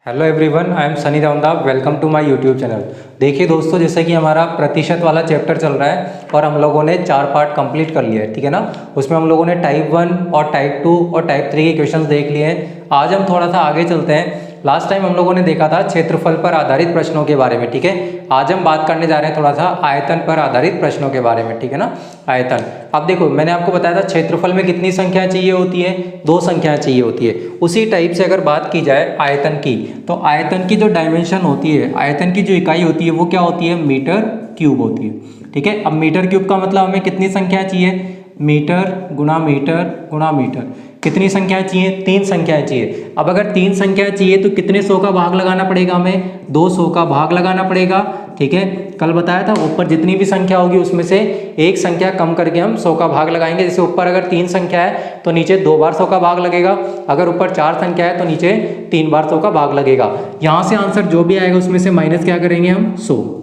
Hello everyone, I am Sunny Ramdab. Welcome to my YouTube channel. देखिए दोस्तों, जैसे कि हमारा प्रतिशत वाला चैप्टर चल रहा है और हम लोगों ने 4 पार्ट कंप्लीट कर लिया है, ठीक है ना। उसमें हम लोगों ने टाइप 1 और टाइप 2 और टाइप 3 के क्वेश्चंस देख लिए हैं। आज हम थोड़ा सा आगे चलते हैं। लास्ट टाइम हम लोगों ने देखा था क्षेत्रफल पर आधारित प्रश्नों के बारे में, ठीक है। आज हम बात करने जा रहे हैं थोड़ा सा आयतन पर आधारित प्रश्नों के बारे में, ठीक है ना। आयतन, अब देखो मैंने आपको बताया था क्षेत्रफल में कितनी संख्या चाहिए होती है, 2 संख्या चाहिए होती है। उसी टाइप से अगर बात की जाए आयतन की, तो आयतन की जो डायमेंशन होती है, आयतन की जो इकाई होती है वो क्या होती है, मीटर क्यूब होती है, ठीक है। अब मीटर क्यूब का मतलब हमें कितनी संख्या चाहिए, मीटर गुणा मीटर गुणा मीटर। कितनी संख्याएं चाहिए, 3 संख्याएं चाहिए। अब अगर 3 संख्याएं चाहिए तो कितने 100 का भाग लगाना पड़ेगा, हमें 200 का भाग लगाना पड़ेगा, ठीक है। कल बताया था ऊपर जितनी भी संख्या होगी उसमें से एक संख्या कम करके हम 100 का भाग लगाएंगे। जैसे ऊपर अगर 3 संख्या है तो नीचे 2 बार 100 का भाग लगेगा। अगर ऊपर 4 संख्या है तो नीचे 3 बार 100 का भाग लगेगा। यहाँ से आंसर जो भी आएगा उसमें से माइनस क्या करेंगे हम, 100।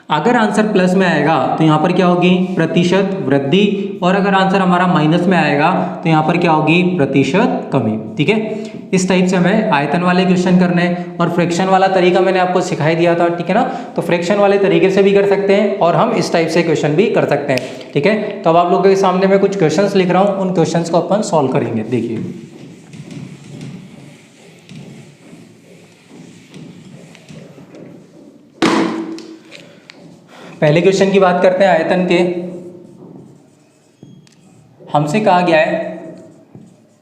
अगर आंसर प्लस में आएगा तो यहाँ पर क्या होगी, प्रतिशत वृद्धि, और अगर आंसर हमारा माइनस में आएगा तो यहाँ पर क्या होगी, प्रतिशत कमी, ठीक है। इस टाइप से हमें आयतन वाले क्वेश्चन करने हैं। और फ्रैक्शन वाला तरीका मैंने आपको सिखाई दिया था, ठीक है ना। तो फ्रैक्शन वाले तरीके से भी कर सकते हैं और हम इस टाइप से क्वेश्चन भी कर सकते हैं, ठीक है। तो अब आप लोगों के सामने मैं कुछ क्वेश्चन लिख रहा हूँ, उन क्वेश्चन को अपन सॉल्व करेंगे। देखिए पहले क्वेश्चन की बात करते हैं आयतन के। हमसे कहा गया है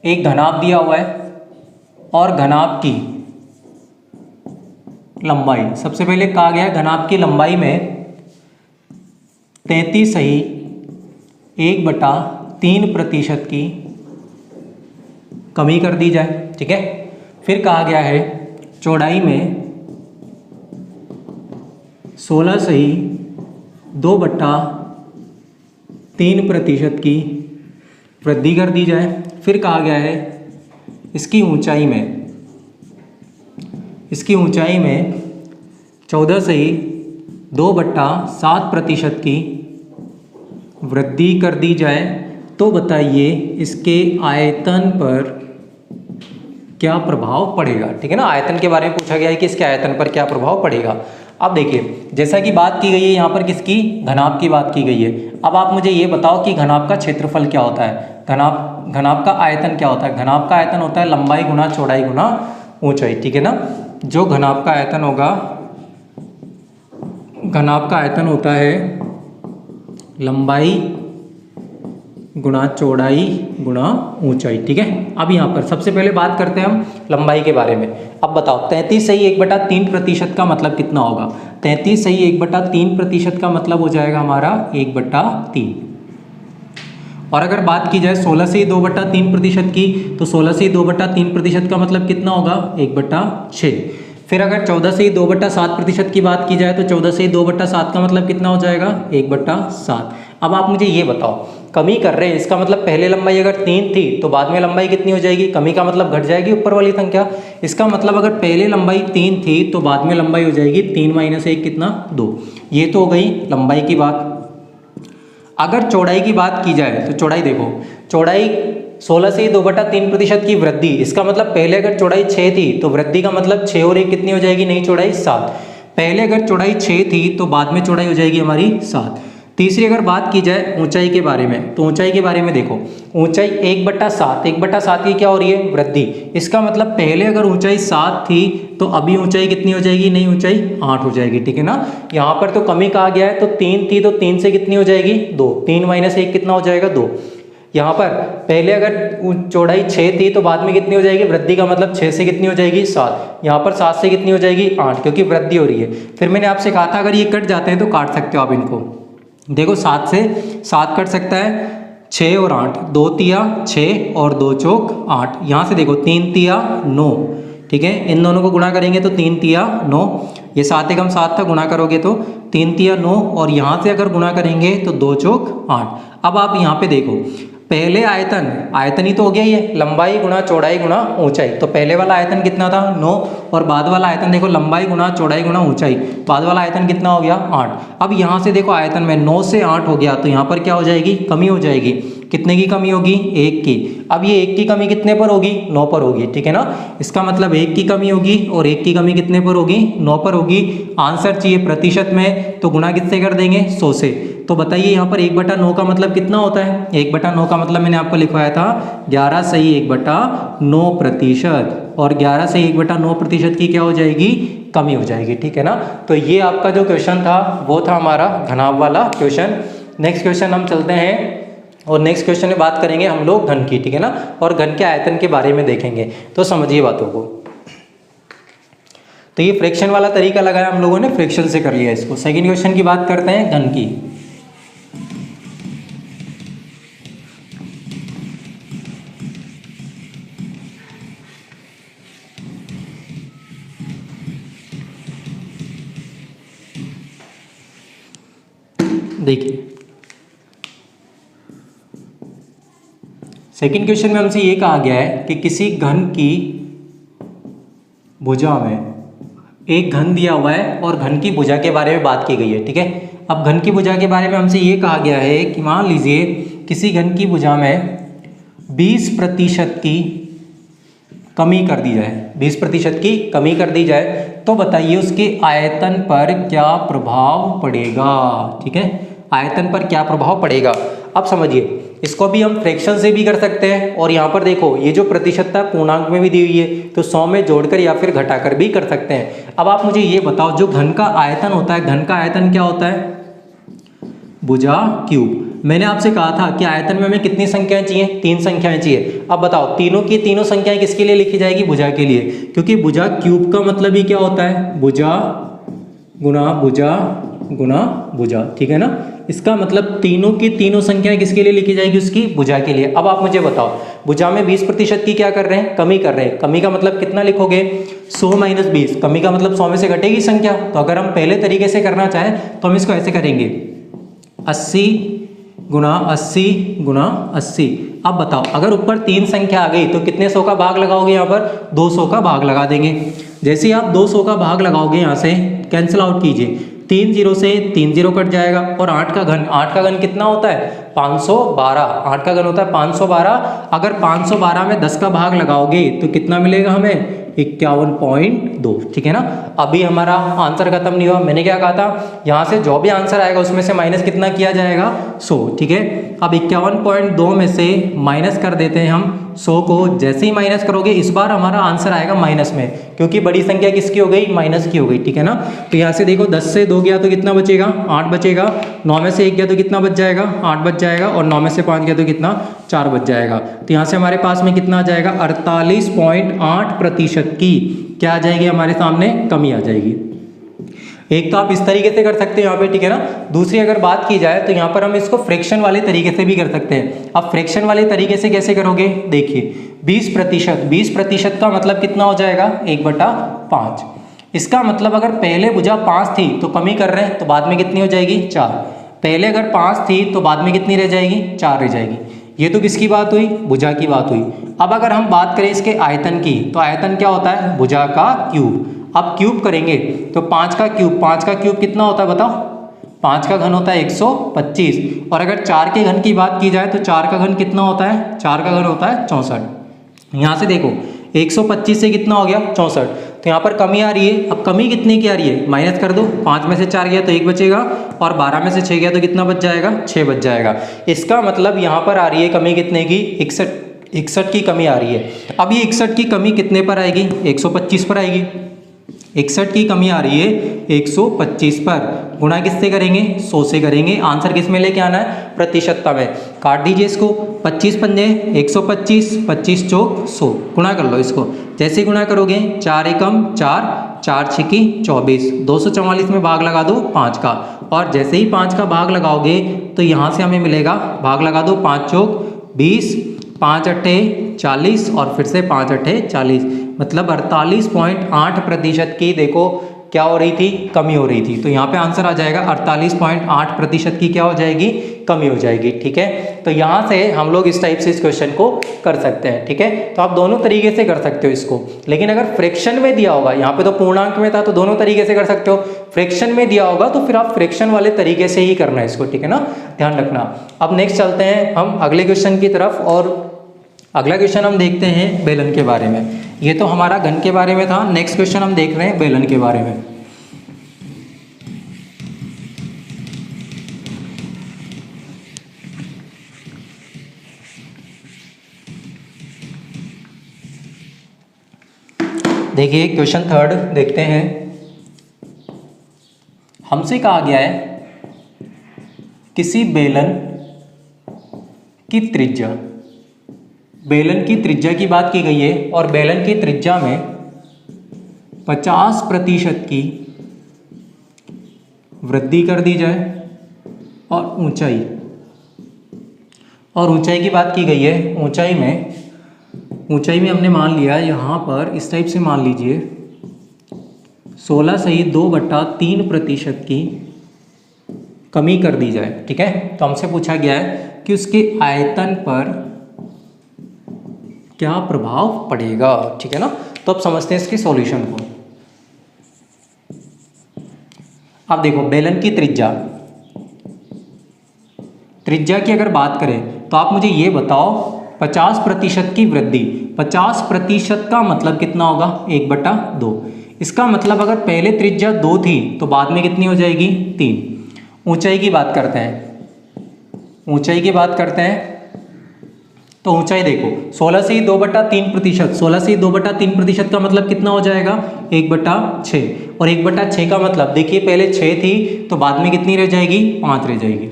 एक घनाभ दिया हुआ है और घनाभ की लंबाई, सबसे पहले कहा गया है घनाभ की लंबाई में 33.1/3% की कमी कर दी जाए, ठीक है। फिर कहा गया है चौड़ाई में 16.2/3% की वृद्धि कर दी जाए। फिर कहा गया है इसकी ऊंचाई में 14.2/7% की वृद्धि कर दी जाए। तो बताइए इसके आयतन पर क्या प्रभाव पड़ेगा, ठीक है ना। आयतन के बारे में पूछा गया है कि इसके आयतन पर क्या प्रभाव पड़ेगा। अब देखिए जैसा कि बात की गई है यहाँ पर किसकी, घनाभ की बात की गई है। अब आप मुझे ये बताओ कि घनाभ का क्षेत्रफल क्या होता है, घनाभ का आयतन क्या होता है। घनाभ का आयतन होता है लंबाई गुना चौड़ाई गुना ऊंचाई, ठीक है ना। जो घनाभ का आयतन होगा, घनाभ का आयतन होता है लंबाई गुणा चौड़ाई गुणा ऊंचाई, ठीक है। अब यहाँ पर सबसे पहले बात करते हैं हम लंबाई के बारे में। अब बताओ 33.1/3% का मतलब कितना होगा। 33.1/3% का मतलब हो जाएगा हमारा 1/3। और अगर बात की जाए 16.2/3% की, तो 16.2/3% का मतलब कितना होगा, 1/6। फिर अगर 14.2/7% की बात की जाए तो 14.2/7 का मतलब कितना हो जाएगा, 1/7। अब आप मुझे ये बताओ, कमी कर रहे हैं, इसका मतलब पहले लंबाई अगर 3 थी तो बाद में लंबाई कितनी हो जाएगी, कमी का मतलब घट जाएगी ऊपर वाली संख्या। इसका मतलब अगर पहले लंबाई 3 थी तो बाद में लंबाई हो जाएगी 3 - 1 कितना, 2। ये तो हो गई लंबाई की बात। अगर चौड़ाई की बात की जाए तो चौड़ाई देखो, चौड़ाई 16.2/3% की वृद्धि, इसका मतलब पहले अगर चौड़ाई 6 थी तो वृद्धि का मतलब 6 और 1 कितनी हो जाएगी, नई चौड़ाई 7। पहले अगर चौड़ाई 6 थी तो बाद में चौड़ाई हो जाएगी हमारी 7। तीसरी अगर बात की जाए ऊंचाई के बारे में, तो ऊंचाई के बारे में देखो, ऊंचाई 1/7, 1/7 की क्या हो रही है, वृद्धि। इसका मतलब पहले अगर ऊंचाई 7 थी तो अभी ऊंचाई कितनी हो जाएगी, नई ऊंचाई 8 हो जाएगी, ठीक है ना। यहाँ पर तो कमी कहा गया है, तो 3 थी तो 3 से कितनी हो जाएगी, 2। 3 - 1 कितना हो जाएगा, 2। यहाँ पर पहले अगर चौड़ाई 6 थी तो बाद में कितनी हो जाएगी, वृद्धि का मतलब 6 से कितनी हो जाएगी, 7। यहाँ पर 7 से कितनी हो जाएगी, 8, क्योंकि वृद्धि हो रही है। फिर मैंने आपसे कहा था अगर ये कट जाते हैं तो काट सकते हो आप इनको। देखो 7 से 7 कट सकता है, 6 और 8, 2 तिया 6 और 2 चौक 8। यहाँ से देखो 3 तिया 9, ठीक है। इन दोनों को गुणा करेंगे तो 3 तिया 9, ये 7 एकम 7 था, गुणा करोगे तो 3 तिया 9, और यहाँ से अगर गुणा करेंगे तो 2 चौक 8। अब आप यहाँ पे देखो, पहले आयतन ही तो हो गया ये, लंबाई गुणा चौड़ाई गुणा ऊंचाई। तो पहले वाला आयतन कितना था, 9, और बाद वाला आयतन देखो लंबाई गुणा चौड़ाई गुणा ऊंचाई, बाद वाला आयतन कितना हो गया, 8। अब यहाँ से देखो आयतन में 9 से 8 हो गया, तो यहाँ पर क्या हो जाएगी, कमी हो जाएगी। कितने की कमी होगी, 1 की। अब ये 1 की कमी कितने पर होगी, 9 पर होगी, ठीक है ना। इसका मतलब 1 की कमी होगी और 1 की कमी कितने पर होगी, 9 पर होगी। आंसर चाहिए प्रतिशत में, तो गुणा किससे कर देंगे, 100 से। तो बताइए यहाँ पर 1/9 का मतलब कितना होता है, 1/9 का मतलब मैंने आपको लिखवाया था 11 सही 1/9%, और 11 से 1/9% की क्या हो जाएगी, कमी हो जाएगी, ठीक है ना। तो ये आपका जो क्वेश्चन था वो था हमारा घनाभ वाला क्वेश्चन। नेक्स्ट क्वेश्चन हम चलते हैं, और नेक्स्ट क्वेश्चन में बात करेंगे हम लोग घन की, ठीक है ना, और घन के आयतन के बारे में देखेंगे। तो समझिए बातों को। तो ये फ्रैक्शन वाला तरीका लगाया हम लोगों ने, फ्रैक्शन से कर लिया इसको। सेकंड क्वेश्चन की बात करते हैं घन की। देखिए सेकंड क्वेश्चन में हमसे ये कहा गया है कि किसी घन की भुजा में एक घन दिया हुआ है और घन की भुजा के बारे में बात की गई है, ठीक है। अब घन की भुजा के बारे में हमसे ये कहा गया है कि मान लीजिए किसी घन की भुजा में 20% की कमी कर दी जाए, 20% की कमी कर दी जाए, तो बताइए उसके आयतन पर क्या प्रभाव पड़ेगा, ठीक है, आयतन पर क्या प्रभाव पड़ेगा। अब समझिए, इसको भी हम फ्रैक्शन से भी कर सकते हैं, और यहाँ पर देखो ये जो प्रतिशतता पूर्णांक में भी दी हुई है, तो 100 में जोड़कर या फिर घटाकर भी कर सकते हैं। अब आप मुझे ये बताओ, जो घन का आयतन होता है, घन का आयतन क्या होता है, भुजा क्यूब। मैंने आपसे कहा था कि आयतन में हमें कितनी संख्याएं चाहिए, 3 संख्याएं चाहिए। अब बताओ तीनों की तीनों संख्याएं किसके लिए लिखी जाएगी, भुजा के लिए, क्योंकि भुजा क्यूब का मतलब ही क्या होता है, भुजा गुना भुजा गुना भुजा, ठीक है ना। इसका मतलब तीनों की तीनों संख्याएं किसके लिए लिखी जाएगी, उसकी भुजा के लिए। अब आप मुझे बताओ, भुजा में 20% की क्या कर रहे हैं, कमी कर रहे हैं। कमी का मतलब कितना लिखोगे, 100 - 20। कमी का मतलब 100 में से घटेगी संख्या। तो अगर हम पहले तरीके से करना चाहें तो हम इसको ऐसे करेंगे, 80 गुना 80 गुना 80। अब बताओ अगर ऊपर 3 संख्या आ गई तो कितने 100 का भाग लगाओगे, यहाँ पर 200 का भाग लगा देंगे। जैसे ही आप 200 का भाग लगाओगे, यहाँ से कैंसिल आउट कीजिए, 3 0 से 3 0 कट जाएगा, और 8 का घन कितना होता है, 512। 8 का घन होता है 512। अगर 512 में 10 का भाग लगाओगे तो कितना मिलेगा हमें, 51.2, ठीक है ना। अभी हमारा आंसर खत्म नहीं हुआ, मैंने क्या कहा था, यहाँ से जो भी आंसर आएगा उसमें से माइनस कितना किया जाएगा, 100, ठीक है। अब 51.2 में से माइनस कर देते हैं हम 100 को। जैसे ही माइनस करोगे इस बार हमारा आंसर आएगा माइनस में, क्योंकि बड़ी संख्या किसकी हो गई, माइनस की हो गई, ठीक है ना। तो यहाँ से देखो 10 से 2 गया तो कितना बचेगा, 8 बचेगा। 9 में से 1 गया तो कितना बच जाएगा, 8 बच जाएगा, और 9 में से 5 गया तो कितना, 4 बच जाएगा। तो यहाँ से हमारे पास में कितना आ जाएगा, 48.8% की क्या आ जाएगी हमारे सामने, कमी आ जाएगी। एक तो आप इस तरीके से कर सकते हैं यहाँ पे, ठीक है ना। दूसरी अगर बात की जाए तो यहाँ पर हम इसको फ्रैक्शन वाले तरीके से भी कर सकते हैं। अब फ्रैक्शन वाले तरीके से कैसे करोगे, देखिए 20% का मतलब कितना हो जाएगा, 1/5। इसका मतलब अगर पहले भुजा 5 थी तो कमी कर रहे हैं, तो बाद में कितनी हो जाएगी, 4। पहले अगर 5 थी तो बाद में कितनी रह जाएगी, 4 रह जाएगी। ये तो किसकी बात हुई, भुजा की बात हुई। अब अगर हम बात करें इसके आयतन की, तो आयतन क्या होता है, भुजा का क्यूब। अब क्यूब करेंगे तो 5 का क्यूब कितना होता है बताओ, 5 का घन होता है 125। और अगर 4 के घन की बात की जाए तो 4 का घन कितना होता है, 4 का घन होता है 64। यहाँ से देखो 125 से कितना हो गया, 64। तो यहाँ पर कमी आ रही है। अब कमी कितने की आ रही है, माइनस कर दो, 5 में से 4 गया तो 1 बचेगा, और 12 में से 6 गया तो कितना बच जाएगा, 6 बच जाएगा। इसका मतलब यहाँ पर आ रही है कमी कितने की, 61 की कमी आ रही है। अब ये 61 की कमी कितने पर आएगी, 125 पर आएगी। 61 की कमी आ रही है 125 पर, गुणा किससे करेंगे, 100 से करेंगे। आंसर किस में लेके आना है, प्रतिशतता में। काट दीजिए इसको, 25 पंजे 125, 25 चौक 100, गुणा कर लो इसको। जैसे ही गुणा करोगे 4 एकम 4, 4 छिकी 24, 244 में भाग लगा दो 5 का, और जैसे ही 5 का भाग लगाओगे तो यहाँ से हमें मिलेगा, भाग लगा दो 5 चौक 20, 5 अट्ठे 40, और फिर से 5 अट्ठे 40, मतलब 48.8% की देखो क्या हो रही थी, कमी हो रही थी। तो यहाँ पे आंसर आ जाएगा 48.8% की क्या हो जाएगी, कमी हो जाएगी, ठीक है। तो यहाँ से हम लोग इस टाइप से इस क्वेश्चन को कर सकते हैं, ठीक है। तो आप दोनों तरीके से कर सकते हो इसको, लेकिन अगर फ्रैक्शन में दिया होगा, यहाँ पे तो पूर्णांक में था तो दोनों तरीके से कर सकते हो। फ्रैक्शन में दिया होगा तो फिर आप फ्रैक्शन वाले तरीके से ही करना है इसको, ठीक है ना, ध्यान रखना। अब नेक्स्ट चलते हैं हम अगले क्वेश्चन की तरफ, और अगला क्वेश्चन हम देखते हैं बेलन के बारे में। ये तो हमारा घन के बारे में था। नेक्स्ट क्वेश्चन हम देख रहे हैं बेलन के बारे में। देखिए क्वेश्चन थर्ड देखते हैं। हमसे कहा गया है किसी बेलन की त्रिज्या, बेलन की त्रिज्या की बात की गई है और बेलन की त्रिज्या में 50% की वृद्धि कर दी जाए और ऊंचाई की बात की गई है। ऊंचाई में हमने मान लिया यहाँ पर इस टाइप से मान लीजिए 16 सही 2/3% की कमी कर दी जाए। ठीक है, तो हमसे पूछा गया है कि उसके आयतन पर क्या प्रभाव पड़ेगा। ठीक है ना, तो अब समझते हैं इसके सॉल्यूशन को। अब देखो बेलन की त्रिज्या की अगर बात करें तो आप मुझे ये बताओ 50% की वृद्धि, 50% का मतलब कितना होगा 1/2। इसका मतलब अगर पहले त्रिज्या 2 थी तो बाद में कितनी हो जाएगी 3। ऊंचाई की बात करते हैं तो ऊंचाई देखो 16 से ही 2/3%, 16 से ही 2/3% का मतलब कितना हो जाएगा 1/6। और 1/6 का मतलब देखिए पहले 6 थी तो बाद में कितनी रह जाएगी 5 रह जाएगी।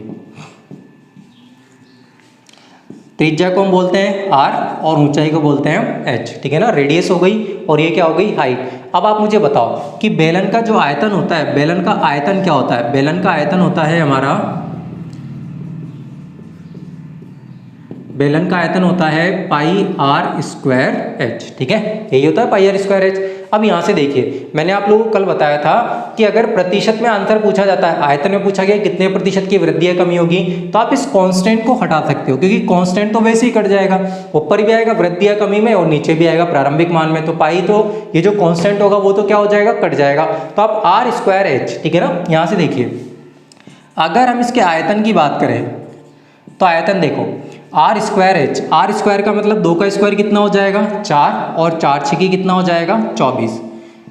त्रिज्या को हम बोलते हैं r और ऊंचाई को बोलते हैं h। ठीक है ना, रेडियस हो गई और ये क्या हो गई हाइट। अब आप मुझे बताओ कि बेलन का जो आयतन होता है, बेलन का आयतन क्या होता है। बेलन का आयतन होता है हमारा, बेलन का आयतन होता है πr²h। ठीक है, यही होता है πr²h। अब यहाँ से देखिए मैंने आप लोगों को कल बताया था कि अगर प्रतिशत में आंसर पूछा जाता है, आयतन में पूछा गया कितने प्रतिशत की वृद्धि या कमी होगी, तो आप इस कांस्टेंट को हटा सकते हो क्योंकि कांस्टेंट तो वैसे ही कट जाएगा, ऊपर भी आएगा वृद्धि या कमी में और नीचे भी आएगा प्रारंभिक मान में। तो पाई तो ये जो कांस्टेंट होगा वो तो क्या हो जाएगा कट जाएगा। तो आप r²h, ठीक है ना, यहाँ से देखिए अगर हम इसके आयतन की बात करें तो आयतन देखो r²h, r² का मतलब 2 का स्क्वायर कितना हो जाएगा 4 और 4 छकी कितना हो जाएगा 24।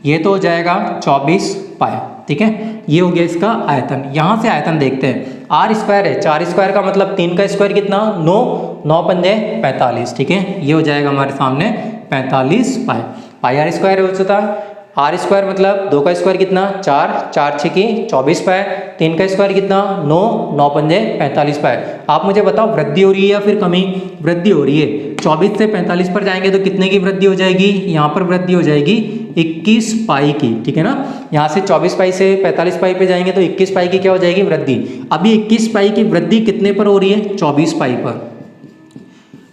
ये तो हो जाएगा 24 पाई। ठीक है, ये हो गया इसका आयतन। यहाँ से आयतन देखते हैं r²h, r² का मतलब 3 का स्क्वायर कितना 9, 9 पंजे 45। ठीक है, ये हो जाएगा हमारे सामने 45 पाई r² हो जाता है। r² मतलब 2 का स्क्वायर कितना 4, 4 छकी 24 पाई, 3 का स्क्वायर कितना 9, 9 पंजे 45 पाई। आप मुझे बताओ वृद्धि हो रही है या फिर कमी। वृद्धि हो रही है। 24 से 45 पर जाएंगे तो कितने की वृद्धि हो जाएगी, यहाँ पर वृद्धि हो जाएगी 21 पाई की। ठीक है ना, यहाँ से 24 पाई से 45 पाई पे जाएंगे तो 21 पाई की क्या हो जाएगी वृद्धि। अभी 21 पाई की वृद्धि कितने पर हो रही है 24 पाई पर,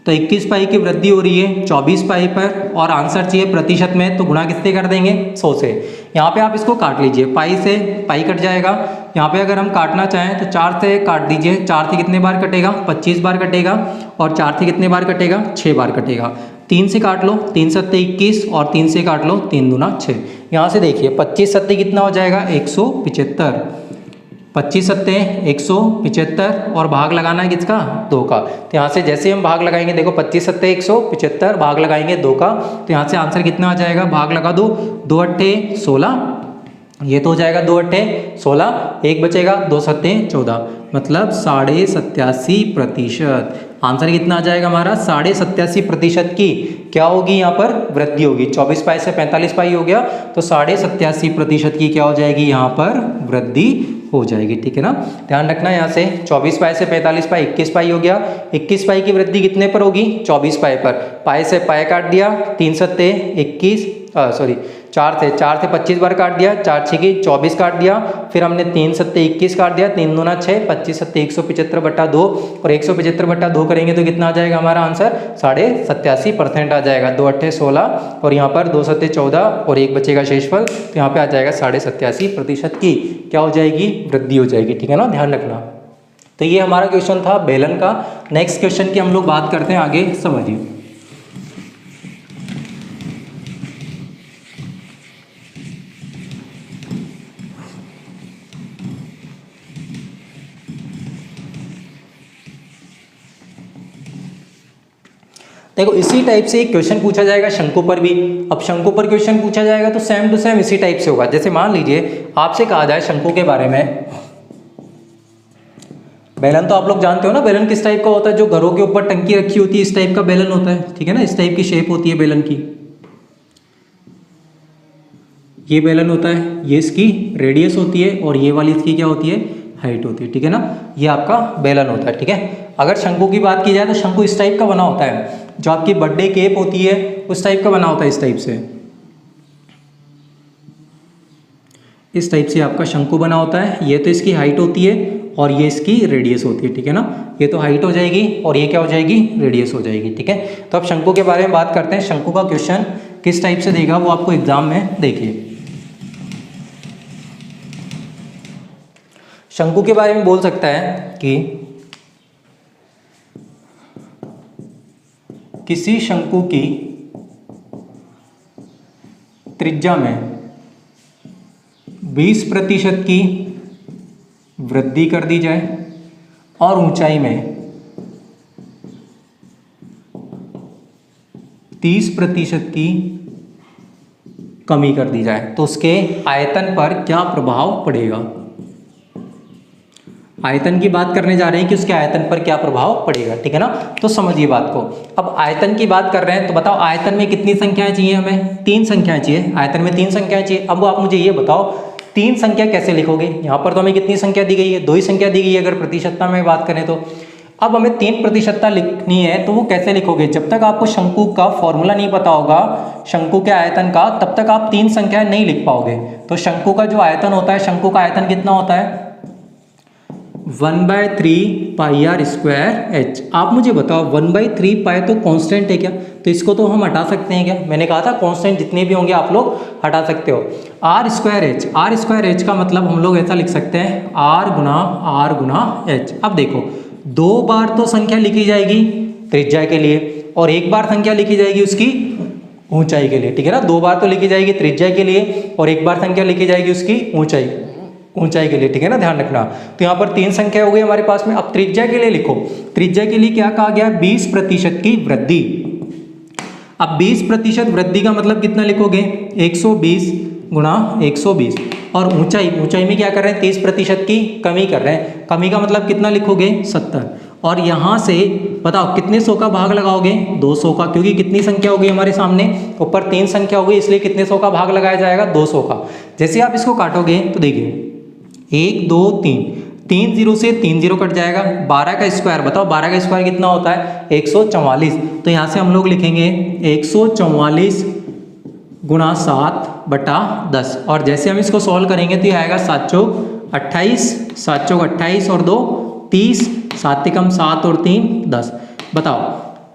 तो 21 पाई की वृद्धि हो रही है 24 पाई पर और आंसर चाहिए प्रतिशत में, तो गुणा किससे कर देंगे 100 से। यहाँ पे आप इसको काट लीजिए, पाई से पाई कट जाएगा। यहाँ पे अगर हम काटना चाहें तो 4 से काट दीजिए। 4 से कितने बार कटेगा 25 बार कटेगा और 4 से कितने बार कटेगा 6 बार कटेगा। 3 से काट लो, 3 सत्ते 21 और 3 से काट लो 3 दूना 6। यहाँ से देखिए 25 सत्ते कितना हो जाएगा 175, 25 सत्ते 175 और भाग लगाना है किसका 2 का। तो यहाँ से जैसे हम भाग लगाएंगे देखो 25 सत्ते 175 भाग लगाएंगे 2 का, तो यहाँ से आंसर कितना आ जाएगा, भाग लगा दो, 2 अट्ठे 16, ये तो हो जाएगा 2 अट्ठे 16, एक बचेगा 2 सत्ते 14, मतलब 87.5%। आंसर कितना आ जाएगा हमारा 87.5% की क्या होगी यहाँ पर वृद्धि होगी। 24 पाई से 45 पाई हो गया तो 87.5% की क्या हो जाएगी यहाँ पर वृद्धि हो जाएगी। ठीक है ना, ध्यान रखना यहाँ से 24 पाई से 45 पाई 21 पाई हो गया। 21 पाई की वृद्धि कितने पर होगी 24 पाई पर, पाई से पाई काट दिया, 3 सत्ते 21 4 से 25 बार काट दिया, 4 छकी 24 काट दिया, फिर हमने 3 सत्ते 21 काट दिया, 3 दूना 6, 25 सत्ते 175/2 और 175/2 करेंगे तो कितना आ जाएगा हमारा आंसर 87.5% आ जाएगा। 2 अट्ठे 16 और यहाँ पर 2 सत्ते 14 और एक बचेगा शेषफल, तो यहाँ पे आ जाएगा 87.5% की क्या हो जाएगी वृद्धि हो जाएगी। ठीक है ना, ध्यान रखना। तो ये हमारा क्वेश्चन था बेलन का। नेक्स्ट क्वेश्चन की हम लोग बात करते हैं आगे, समझिए। देखो इसी टाइप से एक क्वेश्चन पूछा जाएगा शंकु पर भी। अब शंकु पर क्वेश्चन पूछा जाएगा तो सेम टू सेम इसी टाइप से होगा। जैसे मान लीजिए आपसे कहा जाए शंकु के बारे में, बेलन तो आप लोग जानते हो ना, बेलन किस टाइप का होता है, जो घरों के ऊपर टंकी रखी होती है इस टाइप का बेलन होता है, ठीक है ना, इस टाइप की शेप होती है बेलन की। ये बेलन होता है, ये इसकी रेडियस होती है और ये वाली इसकी क्या होती है, हाइट होती है, ठीक है ना। ये आपका बेलन होता है, ठीक है। अगर शंकु की बात की जाए तो शंकु इस टाइप का बना होता है, जो आपकी बर्थडे केप होती है उस टाइप का बना होता है, इस टाइप से, इस टाइप से आपका शंकु बना होता है। ये तो इसकी हाइट होती है और ये इसकी रेडियस होती है, ठीक है ना। ये तो हाइट हो जाएगी और ये क्या हो जाएगी, रेडियस हो जाएगी, ठीक है। तो अब शंकु के बारे में बात करते हैं। शंकु का क्वेश्चन किस टाइप से देगा वो आपको एग्जाम में देखिए। शंकु के बारे में बोल सकता है कि किसी शंकु की त्रिज्या में 20% की वृद्धि कर दी जाए और ऊंचाई में 30% की कमी कर दी जाए तो उसके आयतन पर क्या प्रभाव पड़ेगा। आयतन की बात करने जा रहे हैं कि उसके आयतन पर क्या प्रभाव पड़ेगा, ठीक है ना। तो समझिए बात को। अब आयतन की बात कर रहे हैं तो बताओ आयतन में कितनी संख्याएं चाहिए हमें, 3 संख्याएं चाहिए। आयतन में 3 संख्याएं चाहिए। अब आप मुझे ये बताओ 3 संख्या कैसे लिखोगे। यहाँ पर तो हमें कितनी संख्या दी गई है, 2 ही संख्या दी गई है अगर प्रतिशतता में बात करें तो। अब हमें 3 प्रतिशतता लिखनी है तो वो कैसे लिखोगे। जब तक आपको शंकु का फॉर्मूला नहीं पता होगा शंकु के आयतन का, तब तक आप 3 संख्याएं नहीं लिख पाओगे। तो शंकु का जो आयतन होता है, शंकु का आयतन कितना होता है, 1/3 पाई आर स्क्वायर एच। आप मुझे बताओ 1/3 पाई तो कांस्टेंट है क्या, तो इसको तो हम हटा सकते हैं क्या। मैंने कहा था कांस्टेंट जितने भी होंगे आप लोग हटा सकते हो। R square h, r square h का मतलब हम लोग ऐसा लिख सकते हैं आर गुना एच। अब देखो 2 बार तो संख्या लिखी जाएगी त्रिज्या के लिए और 1 बार संख्या लिखी जाएगी उसकी ऊंचाई के लिए, ठीक है ना। 2 बार तो लिखी जाएगी त्रिज्या के लिए और 1 बार संख्या लिखी जाएगी उसकी ऊंचाई के लिए, ठीक है ना, ध्यान रखना। तो यहाँ पर 3 संख्या हो गई हमारे पास में। अब त्रिज्या के लिए लिखो, त्रिज्या के लिए क्या कहा गया, 20% की वृद्धि। अब 20% वृद्धि का मतलब कितना लिखोगे, 120 गुणा 120 और ऊंचाई में क्या कर रहे हैं, 30% की कमी कर रहे हैं। कमी का मतलब कितना लिखोगे, 70। और यहाँ से बताओ कितने 100 का भाग लगाओगे, 200 का, क्योंकि कितनी संख्या होगी हमारे सामने, ऊपर 3 संख्या होगी इसलिए कितने 100 का भाग लगाया जाएगा, 200 का। जैसे आप इसको काटोगे तो देखिए 1 2 3 0 से 3 0 कट जाएगा। 12 का स्क्वायर बताओ, 12 का स्क्वायर कितना होता है, 144। तो यहाँ से हम लोग लिखेंगे 144 गुणा 7/10। और जैसे हम इसको सॉल्व करेंगे तो ये आएगा 7 चौक 28, 7 चौक 28 और 2 30, 7 एकम 7 और 3 10। बताओ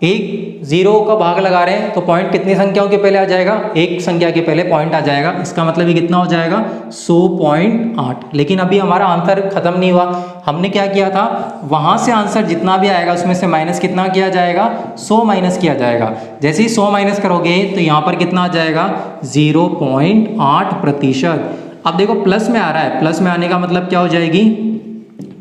एक 0 का भाग लगा रहे हैं तो पॉइंट कितनी संख्याओं के पहले आ जाएगा, एक संख्या के पहले पॉइंट आ जाएगा। इसका मतलब ये कितना हो जाएगा, 100.8। लेकिन अभी हमारा आंसर खत्म नहीं हुआ। हमने क्या किया था, वहां से आंसर जितना भी आएगा उसमें से माइनस कितना किया जाएगा, 100 माइनस किया जाएगा। जैसे ही 100 माइनस करोगे तो यहाँ पर कितना आ जाएगा, 0.8%। अब देखो प्लस में आ रहा है, प्लस में आने का मतलब क्या हो जाएगी,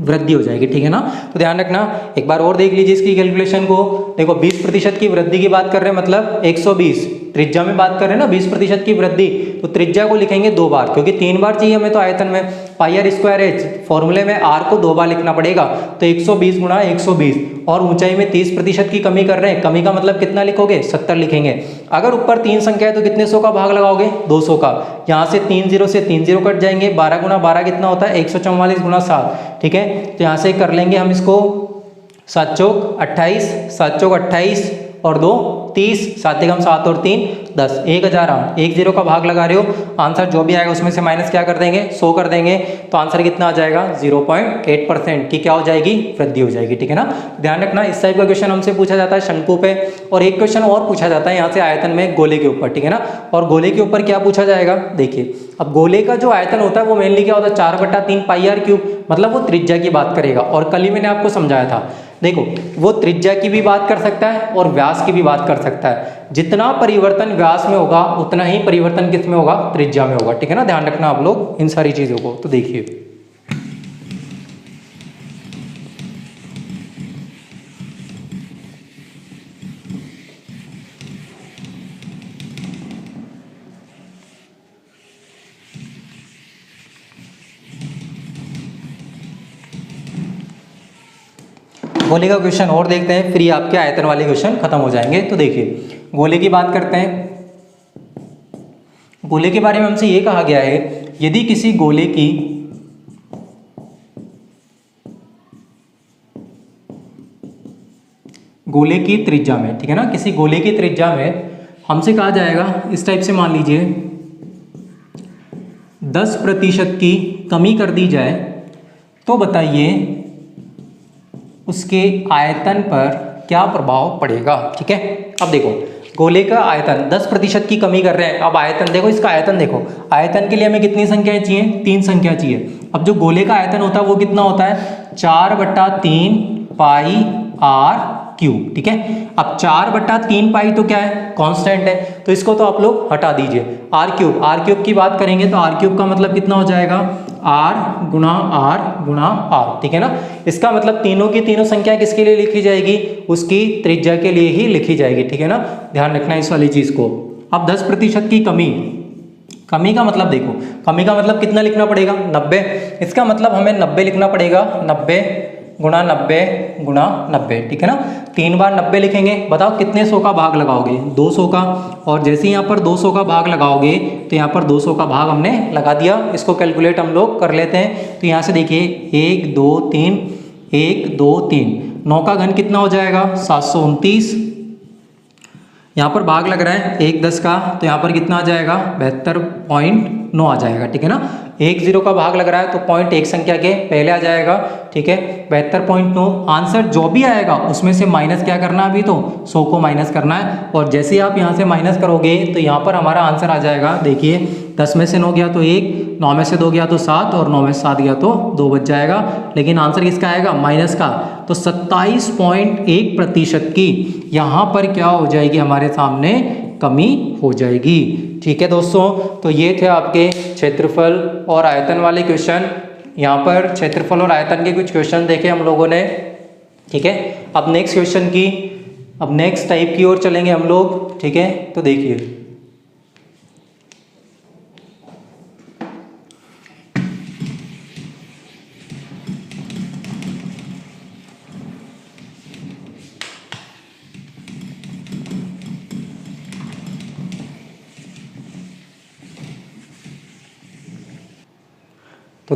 वृद्धि हो जाएगी, ठीक है ना। तो ध्यान रखना, एक बार और देख लीजिए इसकी कैलकुलेशन को। देखो 20% की वृद्धि की बात कर रहे हैं, मतलब 120। त्रिज्या में बात कर रहे हैं ना 20% की वृद्धि, तो त्रिज्या को लिखेंगे 2 बार, क्योंकि 3 बार चाहिए हमें तो आयतन में। पाई आर स्क्वायर एच फॉर्मूले में आर को 2 बार लिखना पड़ेगा, तो 120 गुणा 120। और ऊंचाई में 30% की कमी कर रहे हैं, कमी का मतलब कितना लिखोगे, 70 लिखेंगे। अगर ऊपर 3 संख्या है तो कितने 100 का भाग लगाओगे, 200 का। यहाँ से 3 0 से 3 0 कट जाएंगे। 12 गुणा 12 कितना होता है, 144 गुणा 7, ठीक है। तो यहाँ से कर लेंगे हम इसको 7 चौक 28, 7 चौक 28 और 2 30, 7 एकम 7 और 3 10, 1008। 1 0 का भाग लगा रहे हो, आंसर जो भी आएगा उसमें से माइनस क्या कर देंगे, 100 कर देंगे। तो आंसर कितना आ जाएगा, 0.8% की क्या हो जाएगी, वृद्धि हो जाएगी, ठीक है ना। ध्यान रखना, इस टाइप का क्वेश्चन हमसे पूछा जाता है शंकु पे। और एक क्वेश्चन और पूछा जाता है यहाँ से आयतन में गोले के ऊपर, ठीक है ना। और गोले के ऊपर क्या पूछा जाएगा, देखिए अब गोले का जो आयतन होता है वो मेनली क्या होता है, 4/3 पाई आर क्यूब, मतलब वो त्रिज्या की बात करेगा। और कल ही मैंने आपको समझाया था, देखो वो त्रिज्या की भी बात कर सकता है और व्यास की भी बात कर सकता है। जितना परिवर्तन व्यास में होगा उतना ही परिवर्तन किस में होगा, त्रिज्या में होगा, ठीक है ना। ध्यान रखना आप लोग इन सारी चीजों को। तो देखिए गोले का क्वेश्चन और देखते हैं, फिर ये आपके आयतन वाले क्वेश्चन खत्म हो जाएंगे। तो देखिए गोले की बात करते हैं। गोले के बारे में हमसे ये कहा गया है, यदि किसी गोले की त्रिज्या में, ठीक है ना, किसी गोले की त्रिज्या में हमसे कहा जाएगा इस टाइप से, मान लीजिए 10% की कमी कर दी जाए, तो बताइए उसके आयतन पर क्या प्रभाव पड़ेगा। ठीक है, अब देखो गोले का आयतन 10% की कमी कर रहे हैं। अब आयतन देखो, इसका आयतन देखो, आयतन के लिए हमें कितनी संख्याएं चाहिए, 3 संख्या चाहिए। अब जो गोले का आयतन होता है वो कितना होता है, 4/3 पाई r क्यूब। ठीक है, अब 4/3 पाई तो क्या है, कांस्टेंट है, तो इसको तो आप लोग हटा दीजिए। r क्यूब की बात करेंगे तो r क्यूब का मतलब कितना हो जाएगा, r गुणा r। ठीक है ना, इसका मतलब तीनों की तीनों संख्या किसके लिए लिखी जाएगी, उसकी त्रिज्या के लिए ही लिखी जाएगी। ठीक है ना, ध्यान रखना इस वाली चीज को। अब 10% की कमी का मतलब देखो, कमी का मतलब कितना लिखना पड़ेगा, 90। इसका मतलब हमें 90 लिखना पड़ेगा, 90 गुणा 90। ठीक है ना, 3 बार 90 लिखेंगे। बताओ कितने 100 का भाग लगाओगे, 200 का। और जैसे ही यहाँ पर 200 का भाग लगाओगे तो यहाँ पर 200 का भाग हमने लगा दिया। इसको कैलकुलेट हम लोग कर लेते हैं। तो यहाँ से देखिए 1 2 3 1 2 3, 9 का घन कितना हो जाएगा, 729। यहाँ पर भाग लग रहा है 1 10 का, तो यहाँ पर कितना आ जाएगा, 72.9 आ जाएगा। ठीक है ना, 1 0 का भाग लग रहा है तो पॉइंट एक संख्या के पहले आ जाएगा। ठीक है, 72.9। आंसर जो भी आएगा उसमें से माइनस क्या करना है, अभी तो 100 को माइनस करना है। और जैसे ही आप यहाँ से माइनस करोगे तो यहाँ पर हमारा आंसर आ जाएगा। देखिए 10 में से 9 गया तो 1, 9 में से 2 गया तो 7, और 9 में से 7 गया तो 2 बच जाएगा। लेकिन आंसर किसका आएगा, माइनस का। तो 27.1% की यहाँ पर क्या हो जाएगी, हमारे सामने कमी हो जाएगी। ठीक है दोस्तों, तो ये थे आपके क्षेत्रफल और आयतन वाले क्वेश्चन। यहाँ पर क्षेत्रफल और आयतन के कुछ क्वेश्चन देखे हम लोगों ने। ठीक है, अब नेक्स्ट टाइप की ओर चलेंगे हम लोग। ठीक है, तो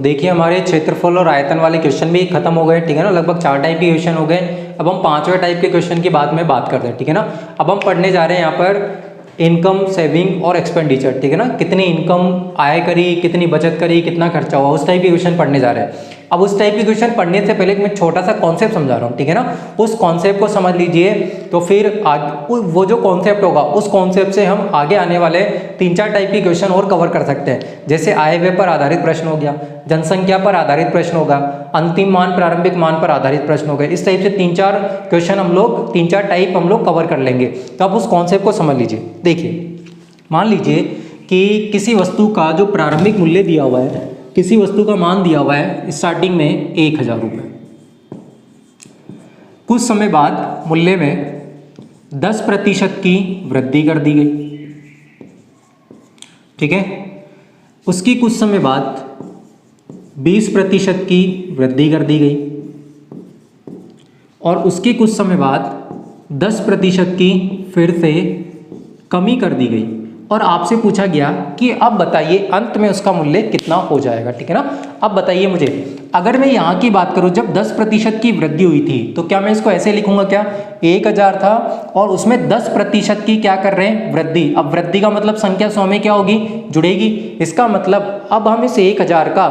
देखिए हमारे क्षेत्रफल और आयतन वाले क्वेश्चन भी खत्म हो गए। ठीक है ना, लगभग 4 टाइप के क्वेश्चन हो गए। अब हम 5वें टाइप के क्वेश्चन की बात करते हैं। ठीक है ना, अब हम पढ़ने जा रहे हैं यहाँ पर इनकम, सेविंग और एक्सपेंडिचर। ठीक है ना, कितनी इनकम आय करी, कितनी बचत करी, कितना खर्चा हुआ, उस टाइप के क्वेश्चन पढ़ने जा रहे हैं। अब उस टाइप के क्वेश्चन पढ़ने से पहले मैं छोटा सा कॉन्सेप्ट समझा रहा हूँ। ठीक है ना, उस कॉन्सेप्ट को समझ लीजिए, तो फिर वो जो कॉन्सेप्ट होगा उस कॉन्सेप्ट से हम आगे आने वाले 3-4 टाइप के क्वेश्चन और कवर कर सकते हैं। जैसे आय व्यय पर आधारित प्रश्न हो गया, जनसंख्या पर आधारित प्रश्न होगा, अंतिम मान प्रारंभिक मान पर आधारित प्रश्न हो गए। इस टाइप से 3-4 क्वेश्चन हम लोग 3-4 टाइप हम लोग कवर कर लेंगे। तो आप उस कॉन्सेप्ट को समझ लीजिए। देखिए मान लीजिए कि किसी वस्तु का जो प्रारंभिक मूल्य दिया हुआ है, किसी वस्तु का मान दिया हुआ है स्टार्टिंग में 1000 रुपये, कुछ समय बाद मूल्य में 10% की वृद्धि कर दी गई। ठीक है, उसकी कुछ समय बाद 20% की वृद्धि कर दी गई, और उसके कुछ समय बाद 10% की फिर से कमी कर दी गई, और आपसे पूछा गया कि अब बताइए अंत में उसका मूल्य कितना हो जाएगा। ठीक है ना, अब बताइए मुझे, अगर मैं यहाँ की बात करूँ, जब 10% की वृद्धि हुई थी तो क्या मैं इसको ऐसे लिखूंगा, क्या 1000 था और उसमें 10% की क्या कर रहे हैं, वृद्धि। अब वृद्धि का मतलब संख्या 100 में क्या होगी, जुड़ेगी। इसका मतलब अब हम इस 1000 का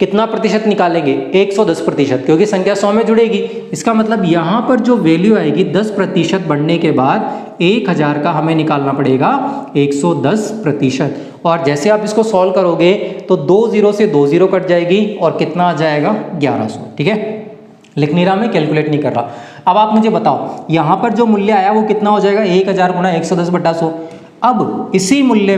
कितना प्रतिशत निकालेंगे, 110%, क्योंकि संख्या 100 में जुड़ेगी। इसका मतलब यहाँ पर जो वैल्यू आएगी 10% बढ़ने के बाद 1000 का हमें निकालना पड़ेगा 110%। और जैसे आप इसको सॉल्व करोगे तो 2 0 से 2 0 कट जाएगी और कितना आ जाएगा, 1100। ठीक है, लिख नहीं रहा मैं, कैलकुलेट नहीं कर रहा। अब आप मुझे बताओ यहाँ पर जो मूल्य आया वो कितना हो जाएगा, 1000 गुणा 110/100। अब इसी मूल्य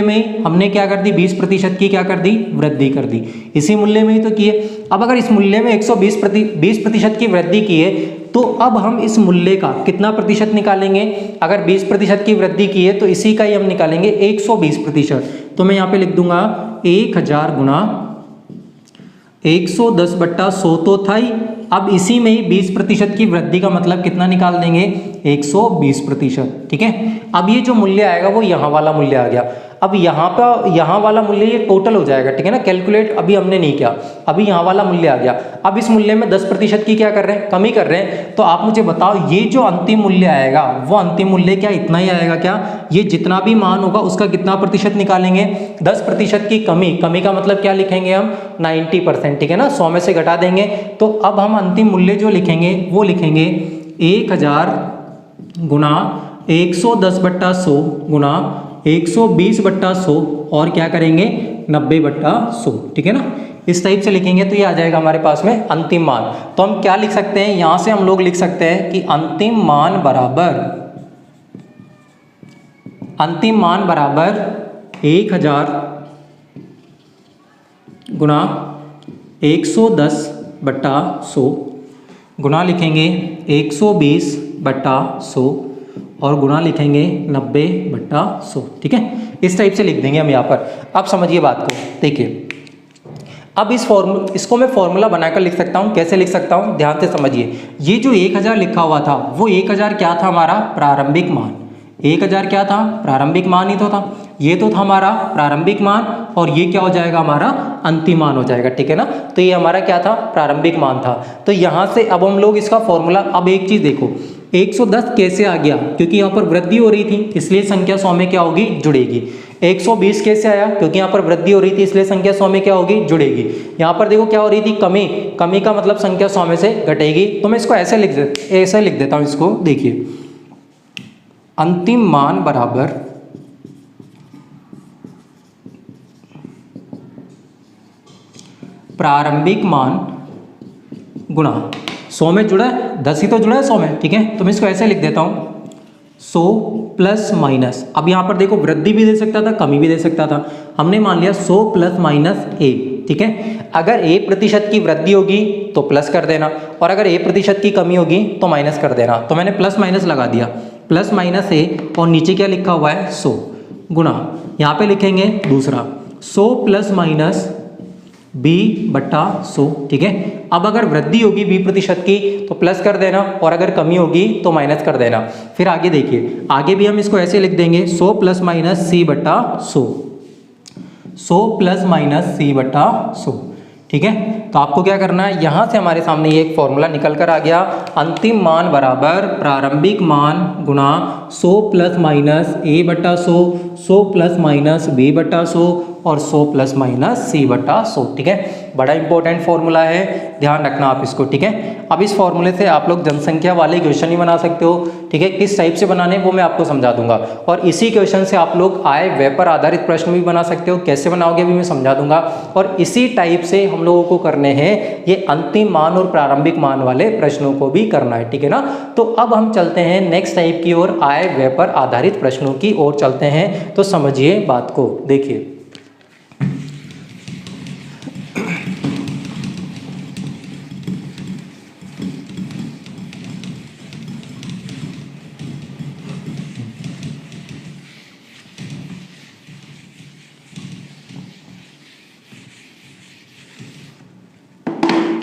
में ही हमने क्या कर दी, 20% की क्या कर दी, वृद्धि कर दी। इसी मूल्य में ही तो किए। अब अगर इस मूल्य में 20% की वृद्धि की है तो अब हम इस मूल्य का कितना प्रतिशत निकालेंगे, अगर 20% की वृद्धि की है तो इसी का ही हम निकालेंगे 120%। तो मैं यहाँ पे लिख दूंगा 1000 गुणा 110/100 तो था ही, अब इसी में ही 20% की वृद्धि का मतलब कितना निकाल देंगे, 120%। ठीक है, अब ये जो मूल्य आएगा वो यहाँ वाला मूल्य आ गया। अब यहाँ वाला मूल्य ये टोटल हो जाएगा, ठीक है ना, कैलकुलेट अभी हमने नहीं किया, अभी यहाँ वाला मूल्य आ गया। अब इस मूल्य में 10% की क्या कर रहे हैं, कमी कर रहे हैं। तो आप मुझे बताओ ये जो अंतिम मूल्य आएगा वो अंतिम मूल्य क्या इतना ही आएगा क्या, ये जितना भी मान होगा उसका कितना प्रतिशत निकालेंगे, 10% की कमी, कमी का मतलब क्या लिखेंगे हम, 90%। ठीक है ना, 100 में से घटा देंगे। तो अब हम अंतिम मूल्य जो लिखेंगे वो लिखेंगे 1000 गुना 110/100 गुना 120/100 और क्या करेंगे 90/100। ठीक है ना, इस टाइप से लिखेंगे तो ये आ जाएगा हमारे पास में अंतिम मान। तो हम क्या लिख सकते हैं, यहां से हम लोग लिख सकते हैं कि अंतिम मान बराबर 1000 गुना 110/100 गुना लिखेंगे 120/100 और गुना लिखेंगे 90/100। ठीक है, इस टाइप से लिख देंगे हम यहाँ पर। अब समझिए बात को, देखिए अब इसको मैं फॉर्मूला बनाकर लिख सकता हूँ। कैसे लिख सकता हूँ, ध्यान से समझिए। ये जो 1000 लिखा हुआ था वो 1000 क्या था, हमारा प्रारंभिक मान। 1000 क्या था, प्रारंभिक मान ही तो था। ये तो था हमारा प्रारंभिक मान और ये क्या हो जाएगा, हमारा अंतिम मान हो जाएगा। ठीक है ना, तो ये हमारा क्या था, प्रारंभिक मान था। तो यहाँ से अब हम लोग इसका फॉर्मूला, अब एक चीज़ देखो 110 कैसे आ गया, क्योंकि यहाँ पर वृद्धि हो रही थी इसलिए संख्या 100 में क्या होगी, जुड़ेगी। 120 कैसे आया, क्योंकि यहाँ पर वृद्धि हो रही थी इसलिए संख्या 100 में क्या होगी, जुड़ेगी। यहाँ पर देखो क्या हो रही थी, कमी, कमी का मतलब संख्या 100 में से घटेगी। तो मैं इसको ऐसे लिख देता हूँ इसको। देखिए अंतिम मान बराबर प्रारंभिक मान गुना 100 में जुड़ा है, 10 ही तो जुड़ा है 100 में। ठीक है, तो मैं इसको ऐसे लिख देता हूँ 100 प्लस माइनस। अब यहाँ पर देखो वृद्धि भी दे सकता था, कमी भी दे सकता था। हमने मान लिया 100 प्लस माइनस ए। ठीक है, अगर 1% की वृद्धि होगी तो प्लस कर देना और अगर 1% की कमी होगी तो माइनस कर देना। तो मैंने प्लस माइनस लगा दिया, प्लस माइनस ए और नीचे क्या लिखा हुआ है 100 गुना, यहाँ पे लिखेंगे दूसरा 100 प्लस माइनस b/100। ठीक है, अब अगर वृद्धि होगी 20% की तो प्लस कर देना और अगर कमी होगी तो माइनस कर देना। फिर आगे देखिए, आगे भी हम इसको ऐसे लिख देंगे 100 plus minus c/100, 100 plus minus c/100। ठीक है, तो आपको क्या करना है, यहाँ से हमारे सामने ये एक फॉर्मूला निकल कर आ गया, अंतिम मान बराबर प्रारंभिक मान गुना 100 plus minus a/100, 100 plus minus b/100 और 100 प्लस माइनस c/100। ठीक है, बड़ा इंपॉर्टेंट फॉर्मूला है, ध्यान रखना आप इसको। ठीक है, अब इस फॉर्मूले से आप लोग जनसंख्या वाले क्वेश्चन ही बना सकते हो। ठीक है, किस टाइप से बनाने वो मैं आपको समझा दूंगा और इसी क्वेश्चन से आप लोग आय व्यय पर आधारित प्रश्न भी बना सकते हो। कैसे बनाओगे भी मैं समझा दूंगा और इसी टाइप से हम लोगों को करने हैं ये अंतिम मान और प्रारंभिक मान वाले प्रश्नों को भी करना है। ठीक है ना, तो अब हम चलते हैं नेक्स्ट टाइप की ओर, आय व्यय पर आधारित प्रश्नों की ओर चलते हैं। तो समझिए बात को, देखिए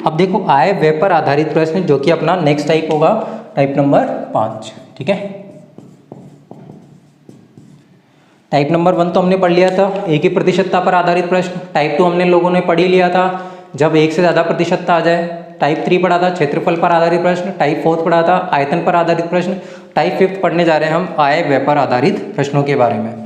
अब देखो आय व्यय पर आधारित प्रश्न जो कि अपना नेक्स्ट टाइप होगा, टाइप नंबर 5। ठीक है, टाइप नंबर 1 तो हमने पढ़ लिया था, एक ही प्रतिशतता पर आधारित प्रश्न। टाइप 2 हमने लोगों ने पढ़ ही लिया था, जब एक से ज़्यादा प्रतिशतता आ जाए। टाइप 3 पढ़ा था क्षेत्रफल पर आधारित प्रश्न। टाइप 4 पढ़ा था आयतन पर आधारित प्रश्न। टाइप 5 पढ़ने जा रहे हैं हम आय व्यय पर आधारित प्रश्नों के बारे में।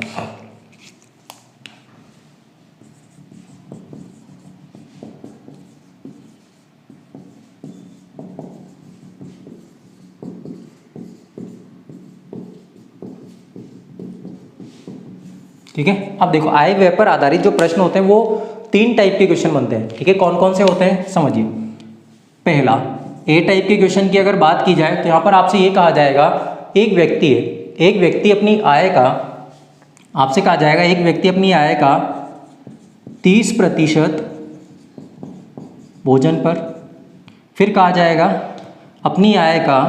ठीक है, अब देखो आय व्यय पर आधारित जो प्रश्न होते हैं वो 3 टाइप के क्वेश्चन बनते हैं। ठीक है, कौन कौन से होते हैं समझिए। पहला, ए टाइप के क्वेश्चन की अगर बात की जाए तो यहाँ पर आपसे ये कहा जाएगा, एक व्यक्ति अपनी आय का, आपसे कहा जाएगा एक व्यक्ति अपनी आय का 30% भोजन पर, फिर कहा जाएगा अपनी आय का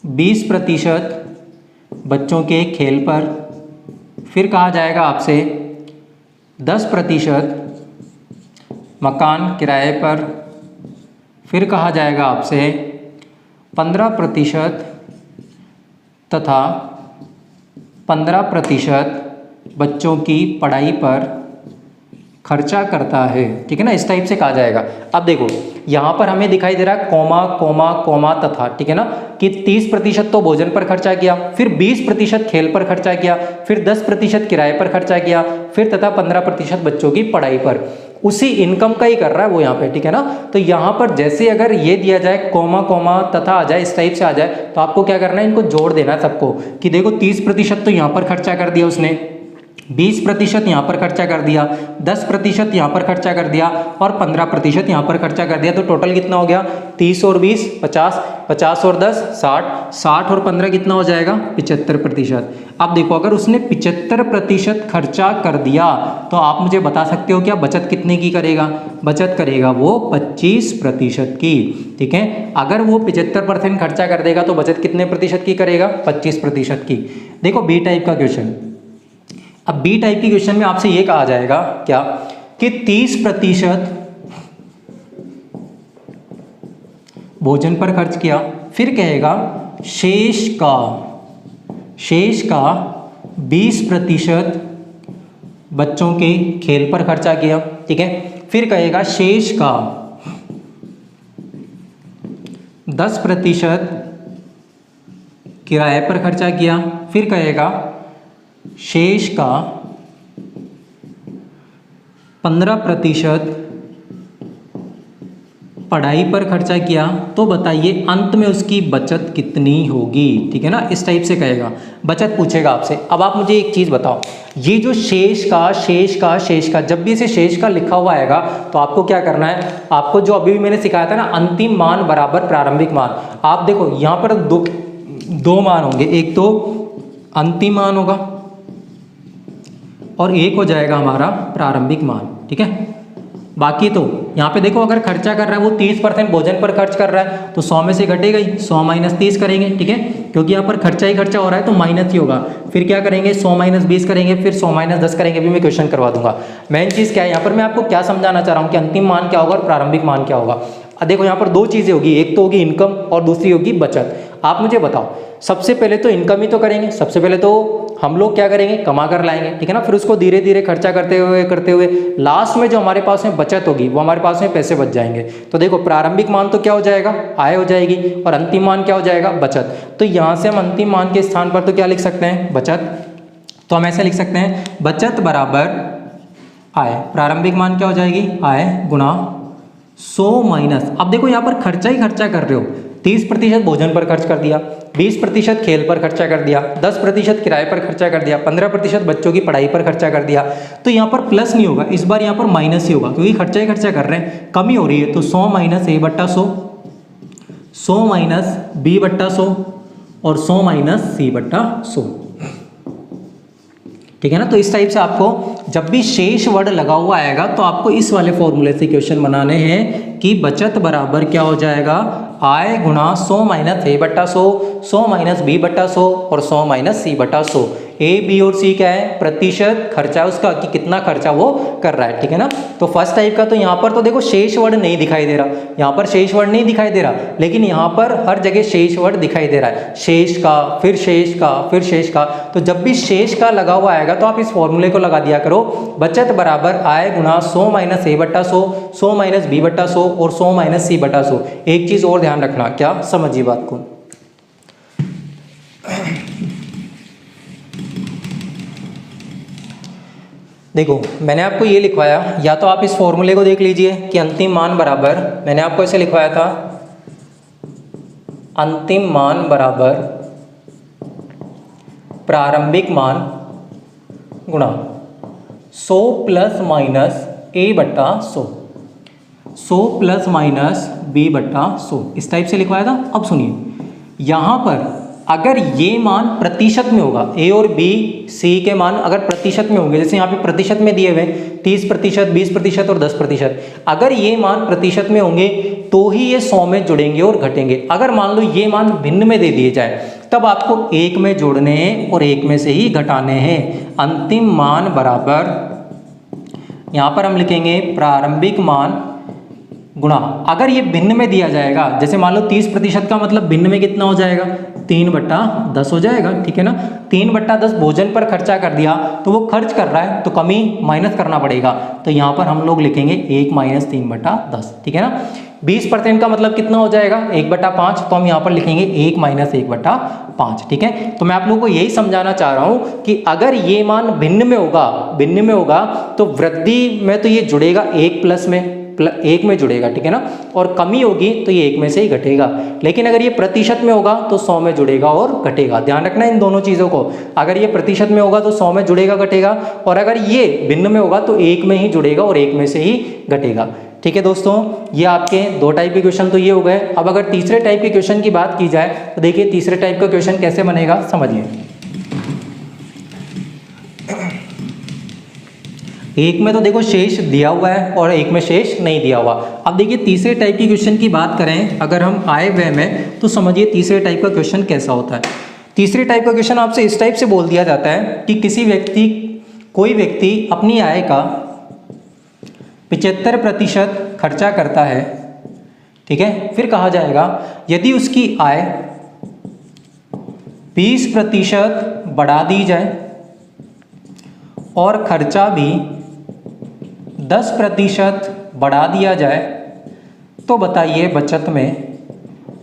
20% बच्चों के खेल पर, फिर कहा जाएगा आपसे 10% मकान किराए पर, फिर कहा जाएगा आपसे 15% तथा 15% बच्चों की पढ़ाई पर खर्चा करता है। ठीक है ना, इस टाइप से कहा जाएगा। अब देखो यहाँ पर हमें दिखाई दे रहा है कोमा कोमा कोमा तथा, ठीक है ना, कि 30% तो भोजन पर खर्चा किया, फिर 20% खेल पर खर्चा किया, फिर 10% किराए पर खर्चा किया, फिर तथा 15% बच्चों की पढ़ाई पर। उसी इनकम का ही कर रहा है वो यहाँ पे, ठीक है ना। तो यहाँ पर जैसे अगर ये दिया जाए कोमा कोमा तथा आ जाए, इस टाइप से आ जाए, तो आपको क्या करना है, इनको जोड़ देना है सबको, कि देखो 30% तो यहाँ पर खर्चा कर दिया उसने, 20% यहाँ पर खर्चा कर दिया, 10% यहाँ पर खर्चा कर दिया और 15% यहाँ पर खर्चा कर दिया। तो टोटल कितना हो गया, 30 और 20 50, 50 और 10 60, 60 और 15 कितना हो जाएगा, 75%। अब देखो अगर उसने 75% खर्चा कर दिया तो आप मुझे बता सकते हो क्या बचत कितने की करेगा, बचत करेगा वो 25% की। ठीक है, अगर वो 75% खर्चा कर देगा तो बचत कितने प्रतिशत की करेगा, 25% की। देखो बी टाइप का क्वेश्चन, अब बी टाइप की क्वेश्चन में आपसे ये कहा जाएगा क्या, कि 30% भोजन पर खर्च किया, फिर कहेगा शेष का 20% बच्चों के खेल पर खर्चा किया। ठीक है, फिर कहेगा शेष का 10% किराए पर खर्चा किया, फिर कहेगा शेष का 15% पढ़ाई पर खर्चा किया। तो बताइए अंत में उसकी बचत कितनी होगी। ठीक है ना, इस टाइप से कहेगा, बचत पूछेगा आपसे। अब आप मुझे एक चीज़ बताओ, ये जो शेष का जब भी इसे शेष का लिखा हुआ आएगा तो आपको क्या करना है, आपको जो अभी भी मैंने सिखाया था ना, अंतिम मान बराबर प्रारंभिक मान। आप देखो यहाँ पर दो मान होंगे, एक तो अंतिम मान होगा और एक हो जाएगा हमारा प्रारंभिक मान। ठीक है, बाकी तो यहाँ पे देखो अगर खर्चा कर रहा है वो 30% भोजन पर खर्च कर रहा है तो 100 में से घटेगा ही, 100 माइनस 30 करेंगे। ठीक है, क्योंकि यहाँ पर खर्चा ही खर्चा हो रहा है तो माइनस ही होगा। फिर क्या करेंगे, 100 माइनस 20 करेंगे, फिर 100 माइनस 10 करेंगे। अभी मैं क्वेश्चन करवा दूंगा। मेन चीज़ क्या है यहाँ पर, मैं आपको क्या समझाना चाह रहा हूँ कि अंतिम मान क्या होगा और प्रारंभिक मान क्या होगा। देखो यहाँ पर दो चीज़ें होगी, एक तो होगी इनकम और दूसरी होगी बचत। आप मुझे बताओ, सबसे पहले तो इनकम ही तो करेंगे, सबसे पहले तो हम लोग क्या करेंगे, कमा कर लाएंगे। ठीक है ना, फिर उसको धीरे धीरे खर्चा करते हुए लास्ट में जो हमारे पास में बचत होगी वो हमारे पास में पैसे बच जाएंगे। तो देखो प्रारंभिक मान तो क्या हो जाएगा, आय हो जाएगी, और अंतिम मान क्या हो जाएगा, बचत। तो यहाँ से हम अंतिम मान के स्थान पर तो क्या लिख सकते हैं, बचत। तो हम ऐसे लिख सकते हैं, बचत बराबर आय। प्रारंभिक मान क्या हो जाएगी, आय गुणा 100 माइनस, अब देखो यहाँ पर खर्चा ही खर्चा कर रहे हो, 30% भोजन पर खर्च कर दिया, 20% खेल पर खर्चा कर दिया, 10% किराए पर खर्चा कर दिया, 15% बच्चों की पढ़ाई पर खर्चा कर दिया। तो यहाँ पर प्लस नहीं होगा, इस बार यहाँ पर माइनस ही होगा, क्योंकि खर्चा ही खर्चा कर रहे हैं, कमी हो रही है। तो 100 माइनस A/100, 100 माइनस B/100 और 100 माइनस C/100। ठीक है ना, तो इस टाइप से आपको जब भी शेष वर्ड लगा हुआ आएगा तो आपको इस वाले फॉर्मूले से क्वेश्चन बनाने हैं कि बचत बराबर क्या हो जाएगा, आय गुणा 100 माइनस A/100, 100 माइनस B/100 और 100 माइनस C/100। ए बी और सी क्या है, प्रतिशत खर्चा उसका, कि कितना खर्चा वो कर रहा है। ठीक है ना, तो फर्स्ट टाइप का तो यहाँ पर तो देखो शेष वर्ड नहीं दिखाई दे रहा, यहाँ पर शेष वर्ड नहीं दिखाई दे रहा, लेकिन यहाँ पर हर जगह शेष वर्ड दिखाई दे रहा है, शेष का, फिर शेष का, फिर शेष का। तो जब भी शेष का लगा हुआ आएगा तो आप इस फॉर्मूले को लगा दिया करो, बचत बराबर आय गुणा 100 माइनस A/100, 100 माइनस B/100 और 100 माइनस C/100। एक चीज और ध्यान रखना, क्या, समझिए बात को। देखो मैंने आपको ये लिखवाया, या तो आप इस फॉर्मूले को देख लीजिए कि अंतिम मान बराबर, मैंने आपको ऐसे लिखवाया था, अंतिम मान बराबर प्रारंभिक मान गुणा 100 plus minus A/100, 100 plus minus B/100, इस टाइप से लिखवाया था। अब सुनिए, यहाँ पर अगर ये मान प्रतिशत में होगा, ए और बी सी के मान अगर प्रतिशत में होंगे, जैसे यहाँ पे प्रतिशत में दिए हुए 30%, 20% और 10%, अगर ये मान प्रतिशत में होंगे तो ही ये 100 में जुड़ेंगे और घटेंगे। अगर मान लो ये मान भिन्न में दे दिए जाए तब आपको एक में जोड़ने हैं और एक में से ही घटाने हैं। अंतिम मान बराबर यहाँ पर हम लिखेंगे प्रारंभिक मान गुणा, अगर ये भिन्न में दिया जाएगा, जैसे मान लो 30% का मतलब भिन्न में कितना हो जाएगा, 3/10 हो जाएगा, ठीक है ना। 3/10 भोजन पर खर्चा कर दिया, तो वो खर्च कर रहा है तो कमी माइनस करना पड़ेगा, तो यहाँ पर हम लोग लिखेंगे 1 - 3/10, ठीक है ना। 20% का मतलब कितना हो जाएगा, 1/5, तो हम यहाँ पर लिखेंगे 1 - 1/5, ठीक है। तो मैं आप लोगों को यही समझाना चाह रहा हूँ कि अगर ये मान भिन्न में होगा तो वृद्धि में तो ये जुड़ेगा 1 में जुड़ेगा, ठीक है ना, और कमी होगी तो ये 1 में से ही घटेगा। लेकिन अगर ये प्रतिशत में होगा तो 100 में जुड़ेगा और घटेगा। ध्यान रखना इन दोनों चीज़ों को, अगर ये प्रतिशत में होगा तो 100 में जुड़ेगा घटेगा, और अगर ये भिन्न में होगा तो 1 में ही जुड़ेगा और 1 में से ही घटेगा, ठीक है दोस्तों। ये आपके 2 टाइप के क्वेश्चन तो ये हो गए। अब अगर तीसरे टाइप के क्वेश्चन की बात की जाए तो देखिए तीसरे टाइप का क्वेश्चन कैसे बनेगा, समझिए। एक में तो देखो शेष दिया हुआ है और एक में शेष नहीं दिया हुआ। अब देखिए तीसरे टाइप की क्वेश्चन की बात करें अगर हम आय व्यय में, तो समझिए तीसरे टाइप का क्वेश्चन कैसा होता है। तीसरे टाइप का क्वेश्चन आपसे इस टाइप से बोल दिया जाता है कि कोई व्यक्ति अपनी आय का 75% खर्चा करता है, ठीक है। फिर कहा जाएगा यदि उसकी आय 20% बढ़ा दी जाए और खर्चा भी 10% बढ़ा दिया जाए, तो बताइए बचत में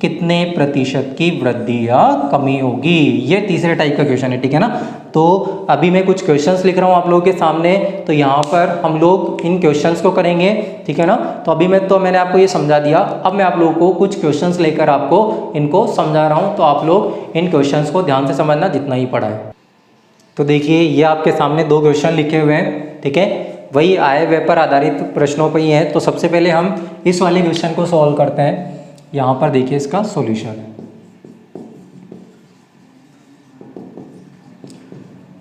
कितने प्रतिशत की वृद्धि या कमी होगी। ये तीसरे टाइप का क्वेश्चन है, ठीक है ना। तो अभी मैं कुछ क्वेश्चंस लिख रहा हूँ आप लोगों के सामने, तो यहाँ पर हम लोग इन क्वेश्चंस को करेंगे, ठीक है ना। तो अभी मैंने आपको ये समझा दिया। अब मैं आप लोगों को कुछ क्वेश्चंस लेकर आपको इनको समझा रहा हूँ, तो आप लोग इन क्वेश्चंस को ध्यान से समझना जितना ही पढ़ा है। तो देखिए ये आपके सामने 2 क्वेश्चन लिखे हुए हैं, ठीक है, वही आय व्यय पर आधारित प्रश्नों पर ही हैं। तो सबसे पहले हम इस वाले क्वेश्चन को सॉल्व करते हैं। यहाँ पर देखिए इसका सॉल्यूशन।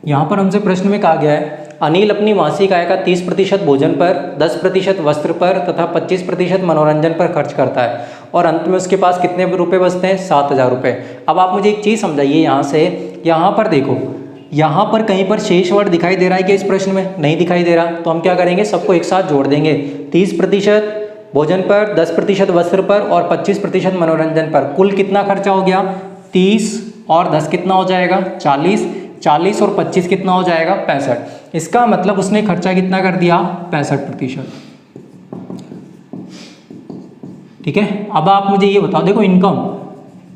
यहाँ पर हमसे प्रश्न में कहा गया है अनिल अपनी मासिक आय का 30% भोजन पर, 10% वस्त्र पर तथा 25% मनोरंजन पर खर्च करता है और अंत में उसके पास कितने रुपए बचते हैं, 7,000 रुपये। अब आप मुझे एक चीज़ समझाइए, यहाँ पर देखो, यहाँ पर कहीं पर शेष वर्ड दिखाई दे रहा है कि इस प्रश्न में नहीं दिखाई दे रहा, तो हम क्या करेंगे, सबको एक साथ जोड़ देंगे। 30% भोजन पर, 10% वस्त्र पर और 25% मनोरंजन पर, कुल कितना खर्चा हो गया, 30 और 10 कितना हो जाएगा, 40 और 25 कितना हो जाएगा, 65। इसका मतलब उसने खर्चा कितना कर दिया, 65%, ठीक है। अब आप मुझे ये बताओ, देखो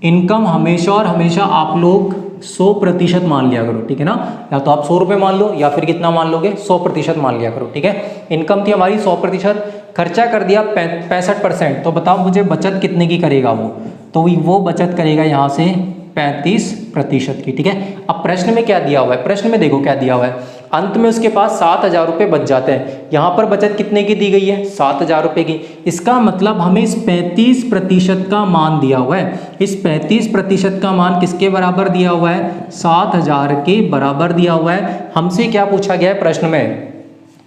इनकम हमेशा और हमेशा आप लोग 100% मान लिया करो, ठीक है ना। या तो आप 100 रुपये मान लो या फिर कितना मान लोगे, 100% मान लिया करो, ठीक है। इनकम थी हमारी 100%, खर्चा कर दिया 65%, तो बताओ मुझे बचत कितने की करेगा तो वो बचत करेगा यहाँ से 35% की, ठीक है। अब प्रश्न में क्या दिया हुआ है, प्रश्न में देखो क्या दिया हुआ है, अंत में उसके पास 7,000 रुपये बच जाते हैं। यहाँ पर बचत कितने की दी गई है, 7,000 रुपये की। इसका मतलब हमें इस 35% का मान दिया हुआ है। इस 35% का मान किसके बराबर दिया हुआ है, 7,000 के बराबर दिया हुआ है। हमसे क्या पूछा गया है प्रश्न में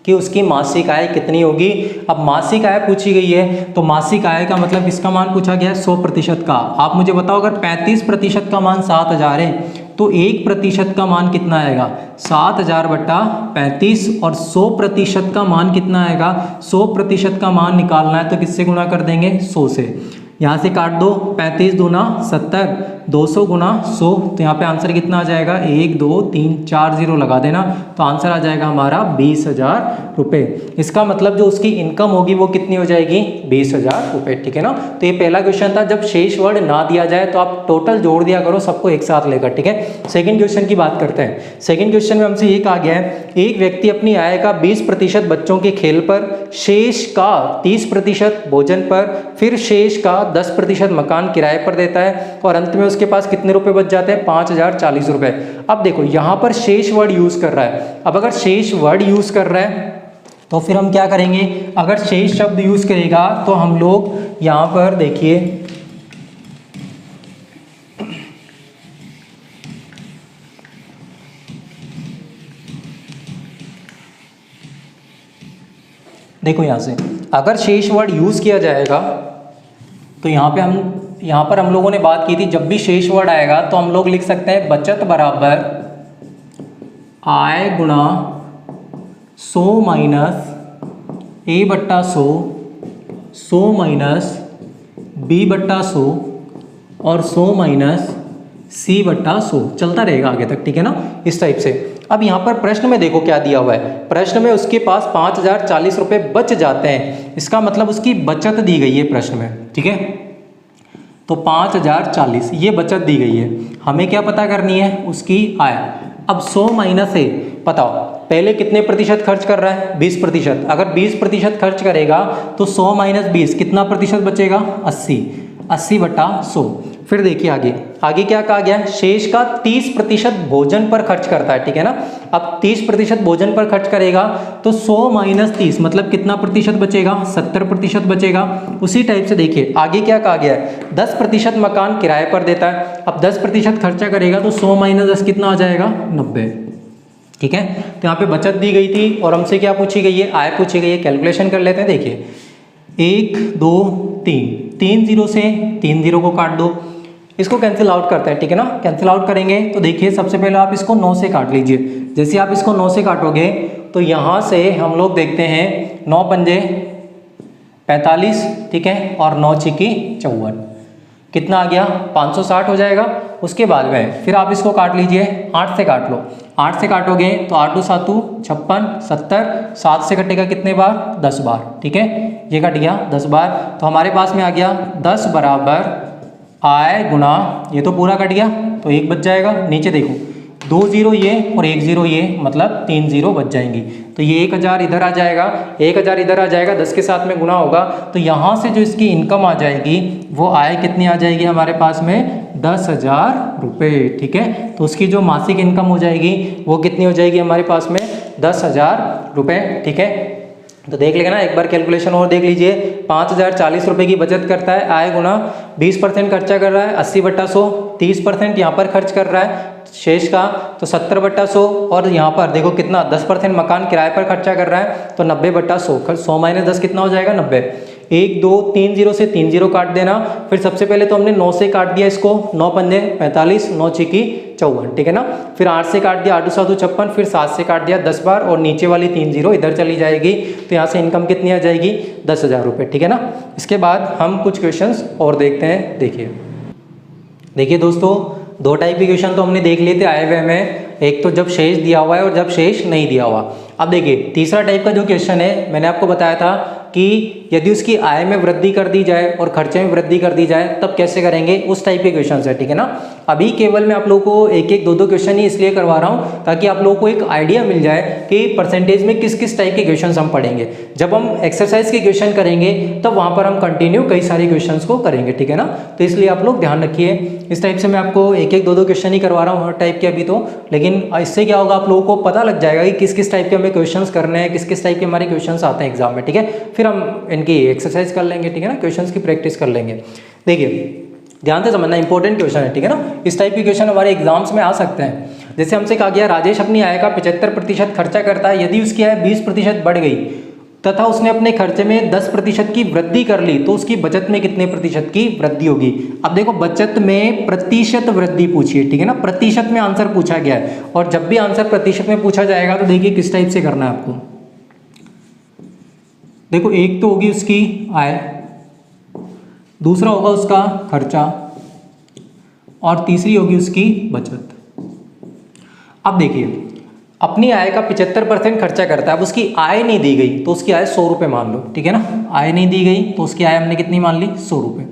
कि उसकी मासिक आय कितनी होगी। अब मासिक आय पूछी गई है, तो मासिक आय का मतलब इसका मान पूछा गया है 100% का। आप मुझे बताओ अगर 35% का मान 7,000 है तो 1% का मान कितना आएगा, 7,000 बटा 35, और 100% का मान कितना आएगा, 100% का मान निकालना है तो किससे गुणा कर देंगे, 100 से। यहाँ से काट दो, 35 दूना 70, 200 गुना 100, तो यहाँ पे आंसर कितना आ जाएगा, 1 2 3 4 0 लगा देना, तो आंसर आ जाएगा हमारा 20,000 रुपये। इसका मतलब जो उसकी इनकम होगी वो कितनी हो जाएगी, 20,000 रुपये, ठीक है ना। तो ये पहला क्वेश्चन था, जब शेष वर्ड ना दिया जाए तो आप टोटल जोड़ दिया करो सबको एक साथ लेकर, ठीक है। सेकंड क्वेश्चन की बात करते हैं। सेकंड क्वेश्चन में हमसे ये कहा गया है, एक व्यक्ति अपनी आय का 20% बच्चों के खेल पर, शेष का 30% भोजन पर, फिर शेष का 10% मकान किराए पर देता है और अंत में उसके पास कितने रुपए बच जाते हैं, 5,040 रुपए। अब देखो यहाँ पर शेष वर्ड यूज कर रहा है। अब अगर शेष वर्ड यूज कर रहा है तो फिर हम क्या करेंगे, अगर शेष शब्द यूज करेगा तो हम लोग यहाँ पर देखिए देखो यहाँ से अगर शेष वर्ड यूज किया जाएगा तो यहाँ पर हम लोगों ने बात की थी, जब भी शेष वर्ड आएगा तो हम लोग लिख सकते हैं बचत बराबर आय गुणा 100 माइनस A बट्टा 100, 100 माइनस B बट्टा 100 और 100 माइनस C बट्टा 100 चलता रहेगा आगे तक, ठीक है ना, इस टाइप से। अब यहाँ पर प्रश्न में देखो क्या दिया हुआ है, प्रश्न में उसके पास 5040 रुपये बच जाते हैं, इसका मतलब उसकी बचत दी गई है प्रश्न में, ठीक है। तो 5040 ये बचत दी गई है, हमें क्या पता करनी है, उसकी आय। अब 100 माइनस है, बताओ पहले कितने प्रतिशत खर्च कर रहा है, 20%। अगर 20% खर्च करेगा तो 100 माइनस 20 कितना प्रतिशत बचेगा, 80, 80 बटा 100। फिर देखिए आगे, आगे क्या कहा गया है, शेष का 30% भोजन पर खर्च करता है, ठीक है ना। अब 30% भोजन पर खर्च करेगा तो 100 माइनस 30 मतलब कितना प्रतिशत बचेगा, 70% बचेगा। उसी टाइप से देखिए आगे क्या कहा गया है, 10% मकान किराए पर देता है। अब 10% खर्चा करेगा तो 100 माइनस 10 कितना आ जाएगा, 90, ठीक है। तो यहाँ पे बचत दी गई थी और हमसे क्या पूछी गई है, आय पूछी गई है। कैलकुलेशन कर लेते हैं, देखिए 1 2 3, 3 जीरो से 3 जीरो को काट दो, इसको कैंसिल आउट करते हैं, ठीक है ना। कैंसिल आउट करेंगे तो देखिए सबसे पहले आप इसको 9 से काट लीजिए। जैसे आप इसको 9 से काटोगे तो यहाँ से हम लोग देखते हैं 9 पंजे 45, ठीक है, और 9 छिकी 54, कितना आ गया, 560 हो जाएगा। उसके बाद में फिर आप इसको काट लीजिए, 8 से काट लो, 8 से काटोगे तो 8 2 7 56 70, 7 से कटेगा कितने बार, 10 बार, ठीक है, ये कट गया 10 बार। तो हमारे पास में आ गया 10 बराबर आय गुना, ये तो पूरा कट गया तो 1 बच जाएगा। नीचे देखो 2 जीरो ये और 1 जीरो ये, मतलब 3 जीरो बच जाएंगी। तो ये 1000 इधर आ जाएगा, 1000 इधर आ जाएगा, 10 के साथ में गुना होगा तो यहाँ से जो इसकी इनकम आ जाएगी वो आय कितनी आ जाएगी हमारे पास में, 10,000 रुपये, ठीक है। तो उसकी जो मासिक इनकम हो जाएगी वो कितनी हो जाएगी हमारे पास में, 10,000 रुपये, ठीक है। तो देख लेगा ना, एक बार कैलकुलेशन और देख लीजिए, 5040 रुपये की बचत करता है, आय गुना 20% खर्चा कर रहा है, 80 बट्टा 100, 30% यहाँ पर खर्च कर रहा है शेष का, तो 70 बट्टा 100, और यहाँ पर देखो कितना 10% मकान किराए पर खर्चा कर रहा है तो 90 बट्टा 100, 100 माइनस 10 कितना हो जाएगा, 90। 1 2 3 जीरो से 3 जीरो काट देना। फिर सबसे पहले तो हमने 9 से काट दिया इसको, 9 पंजे 45, 9 छिकी 54, ठीक है ना। फिर 8 से काट दिया, 8 2 7 56, फिर 7 से काट दिया 10 बार, और नीचे वाली 3 जीरो इधर चली जाएगी, तो यहाँ से इनकम कितनी आ जाएगी, 10,000 रुपये, ठीक है ना। इसके बाद हम कुछ क्वेश्चंस और देखते हैं। देखिए दोस्तों, 2 टाइप के क्वेश्चन तो हमने देख लिए थे आए हुए में, एक तो जब शेष दिया हुआ है और जब शेष नहीं दिया हुआ। अब देखिए तीसरा टाइप का जो क्वेश्चन है, मैंने आपको बताया था कि यदि उसकी आय में वृद्धि कर दी जाए और खर्चे में वृद्धि कर दी जाए तब कैसे करेंगे, उस टाइप के क्वेश्चन है, ठीक है ना। अभी केवल मैं आप लोगों को एक एक 2 क्वेश्चन ही इसलिए करवा रहा हूँ ताकि आप लोगों को एक आइडिया मिल जाए कि परसेंटेज में किस किस टाइप के क्वेश्चन हम पढ़ेंगे। जब हम एक्सरसाइज के क्वेश्चन करेंगे तब वहाँ पर हम कंटिन्यू कई सारे क्वेश्चन को करेंगे, ठीक है ना। तो इसलिए आप लोग ध्यान रखिए, इस टाइप से मैं आपको एक एक 2 क्वेश्चन ही करवा रहा हूँ हर टाइप के अभी तो, लेकिन इससे क्या होगा, आप लोगों को पता लग जाएगा कि किस किस टाइप के हमें क्वेश्चंस करने हैं, किस किस टाइप के हमारे क्वेश्चंस आते हैं एग्जाम में, ठीक है। फिर हम इनकी एक्सरसाइज कर लेंगे, ठीक है ना, क्वेश्चंस की प्रैक्टिस कर लेंगे। देखिए ध्यान से समझना, इंपॉर्टेंट क्वेश्चन है, ठीक है ना। इस टाइप के क्वेश्चन हमारे एग्जाम्स में आ सकते हैं। जैसे हमसे कहा गया राजेश अपनी आय का 75% खर्चा करता है, यदि उसकी आय 20% बढ़ गई तथा उसने अपने खर्चे में 10% की वृद्धि कर ली तो उसकी बचत में कितने प्रतिशत की वृद्धि होगी। अब देखो बचत में प्रतिशत वृद्धि पूछी है, ठीक है ना, प्रतिशत में आंसर पूछा गया है, और जब भी आंसर प्रतिशत में पूछा जाएगा तो देखिए किस टाइप से करना है आपको। देखो एक तो होगी उसकी आय, दूसरा होगा उसका खर्चा, और तीसरी होगी उसकी बचत। अब देखिए अपनी आय का 75% खर्चा करता है, अब उसकी आय नहीं दी गई तो उसकी आय 100 रुपये मान लो, ठीक है ना। आय नहीं दी गई तो उसकी आय हमने कितनी मान ली, 100 रुपये।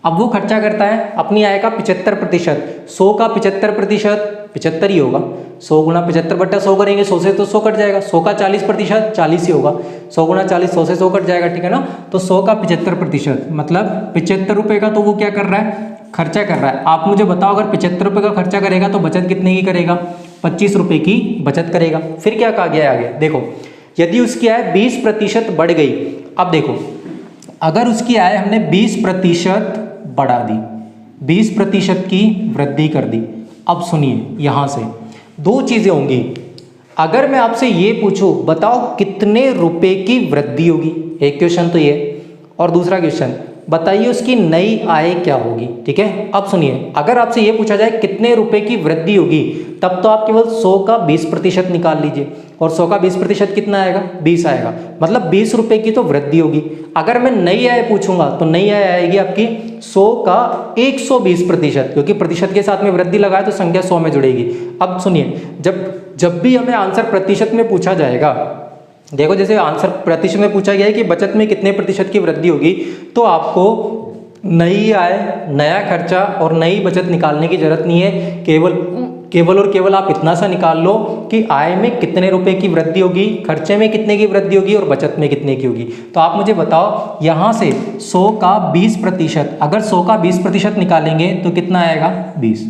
अब वो खर्चा करता है अपनी आय का 75%, 100 का 75% 75 ही होगा, 100 गुना 75 बट्टा 100 करेंगे, 100 से तो 100 कट जाएगा, 100 का 40% 40 ही होगा, 100 गुना 40 100 से 100 कट जाएगा, ठीक है ना। तो 100 का 75% मतलब 75 रुपये का तो वो क्या कर रहा है, खर्चा कर रहा है। आप मुझे बताओ अगर 75 रुपये का खर्चा करेगा तो बचत कितने की करेगा, 25 रुपये की बचत करेगा। फिर क्या कहा गया है आगे, देखो यदि उसकी आय 20% बढ़ गई, अब देखो अगर उसकी आय हमने 20% बढ़ा दी, 20% की वृद्धि कर दी। अब सुनिए यहाँ से 2 चीजें होंगी। अगर मैं आपसे ये पूछूं बताओ कितने रुपए की वृद्धि होगी, एक क्वेश्चन तो ये, और दूसरा क्वेश्चन बताइए उसकी नई आय क्या होगी। ठीक है, अब सुनिए, अगर आपसे ये पूछा जाए कितने रुपए की वृद्धि होगी, तब तो आप केवल 100 का 20% निकाल लीजिए, और 100 का 20% कितना आएगा, 20 आएगा, मतलब 20 रुपए की तो वृद्धि होगी। अगर मैं नई आय पूछूंगा तो नई आय आएगी आपकी 100 का 120%, क्योंकि प्रतिशत के साथ में वृद्धि लगाए तो संख्या 100 में जुड़ेगी। अब सुनिए, जब भी हमें आंसर प्रतिशत में पूछा जाएगा, देखो जैसे आंसर प्रतिशत में पूछा गया है कि बचत में कितने प्रतिशत की वृद्धि होगी, तो आपको नई आय, नया खर्चा और नई बचत निकालने की जरूरत नहीं है। केवल और केवल आप इतना सा निकाल लो कि आय में कितने रुपए की वृद्धि होगी, खर्चे में कितने की वृद्धि होगी और बचत में कितने की होगी। तो आप मुझे बताओ यहाँ से 100 का 20%, अगर 100 का 20% निकालेंगे तो कितना आएगा, 20।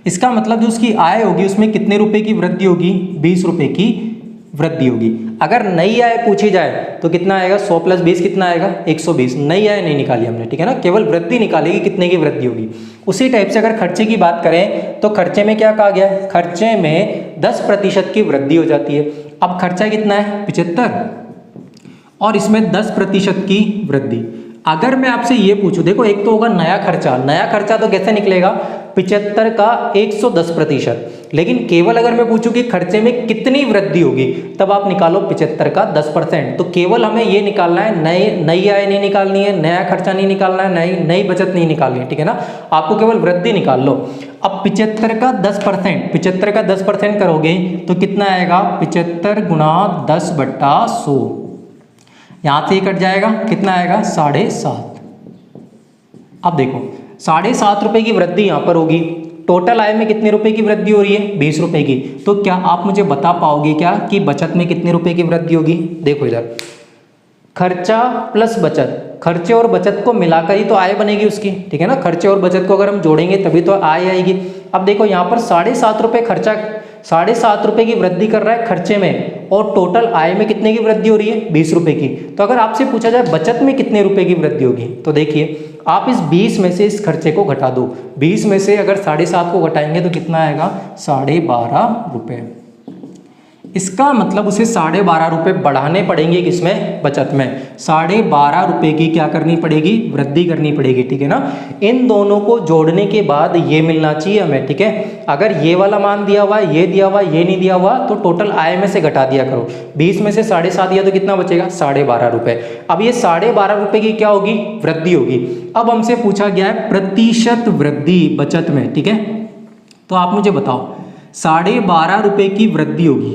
इसका मतलब जो उसकी आय होगी उसमें कितने रुपए की वृद्धि होगी, 20 रुपए की वृद्धि होगी। अगर नई आय पूछी जाए तो कितना आएगा, 100 + 20 कितना आएगा, 120। नई आय नहीं निकाली हमने, ठीक है ना, केवल वृद्धि निकालेगी, कितने की वृद्धि होगी। उसी टाइप से अगर खर्चे की बात करें तो खर्चे में क्या कहा गया है, खर्चे में 10% की वृद्धि हो जाती है। अब खर्चा कितना है, 75, और इसमें 10% की वृद्धि। अगर मैं आपसे ये पूछूं, देखो एक तो होगा नया खर्चा, नया खर्चा तो कैसे निकलेगा, 75 का 110%, लेकिन केवल अगर मैं पूछूं कि खर्चे में कितनी वृद्धि होगी, तब आप निकालो 75 का 10%। तो केवल हमें ये निकालना है, नई आय नहीं निकालनी है, नया खर्चा नहीं निकालना है, नई बचत नहीं निकालनी है, ठीक है ना, आपको केवल वृद्धि निकाल लो। अब 75 का 10%, 75 का 10% करोगे तो कितना आएगा, 75 गुणा 10/100, यहाँ से ही कट जाएगा, कितना आएगा, 7.5। अब देखो 7.5 रुपए की वृद्धि यहाँ पर होगी, टोटल आय में कितने रुपए की वृद्धि हो रही है, 20 रुपए की। तो क्या आप मुझे बता पाओगे क्या कि बचत में कितने रुपए की वृद्धि होगी। देखो इधर, खर्चा प्लस बचत, खर्चे और बचत को मिलाकर ही तो आय बनेगी उसकी, ठीक है ना, खर्चे और बचत को अगर हम जोड़ेंगे तभी तो आय आएगी। अब देखो यहाँ पर 7.5 रुपए खर्चा, 7.5 रुपए की वृद्धि कर रहा है खर्चे में, और टोटल आय में कितने की वृद्धि हो रही है, 20 रुपए की। तो अगर आपसे पूछा जाए बचत में कितने रुपए की वृद्धि होगी, तो देखिए आप इस 20 में से इस खर्चे को घटा दो, 20 में से अगर 7.5 को घटाएंगे तो कितना आएगा, 12.5 रुपए। इसका मतलब उसे 12.5 रुपए बढ़ाने पड़ेंगे, किसमें, बचत में। 12.5 रुपए की क्या करनी पड़ेगी, वृद्धि करनी पड़ेगी, ठीक है ना। इन दोनों को जोड़ने के बाद ये मिलना चाहिए हमें, ठीक है। अगर ये वाला मान दिया हुआ, ये दिया हुआ, ये नहीं दिया हुआ, तो टोटल आय में से घटा दिया करो। 20 में से 7.5 दिया तो कितना बचेगा, 12.5 रुपए। अब ये 12.5 रुपए की क्या होगी, वृद्धि होगी। अब हमसे पूछा गया है प्रतिशत वृद्धि बचत में, ठीक है। तो आप मुझे बताओ 12.5 रुपए की वृद्धि होगी,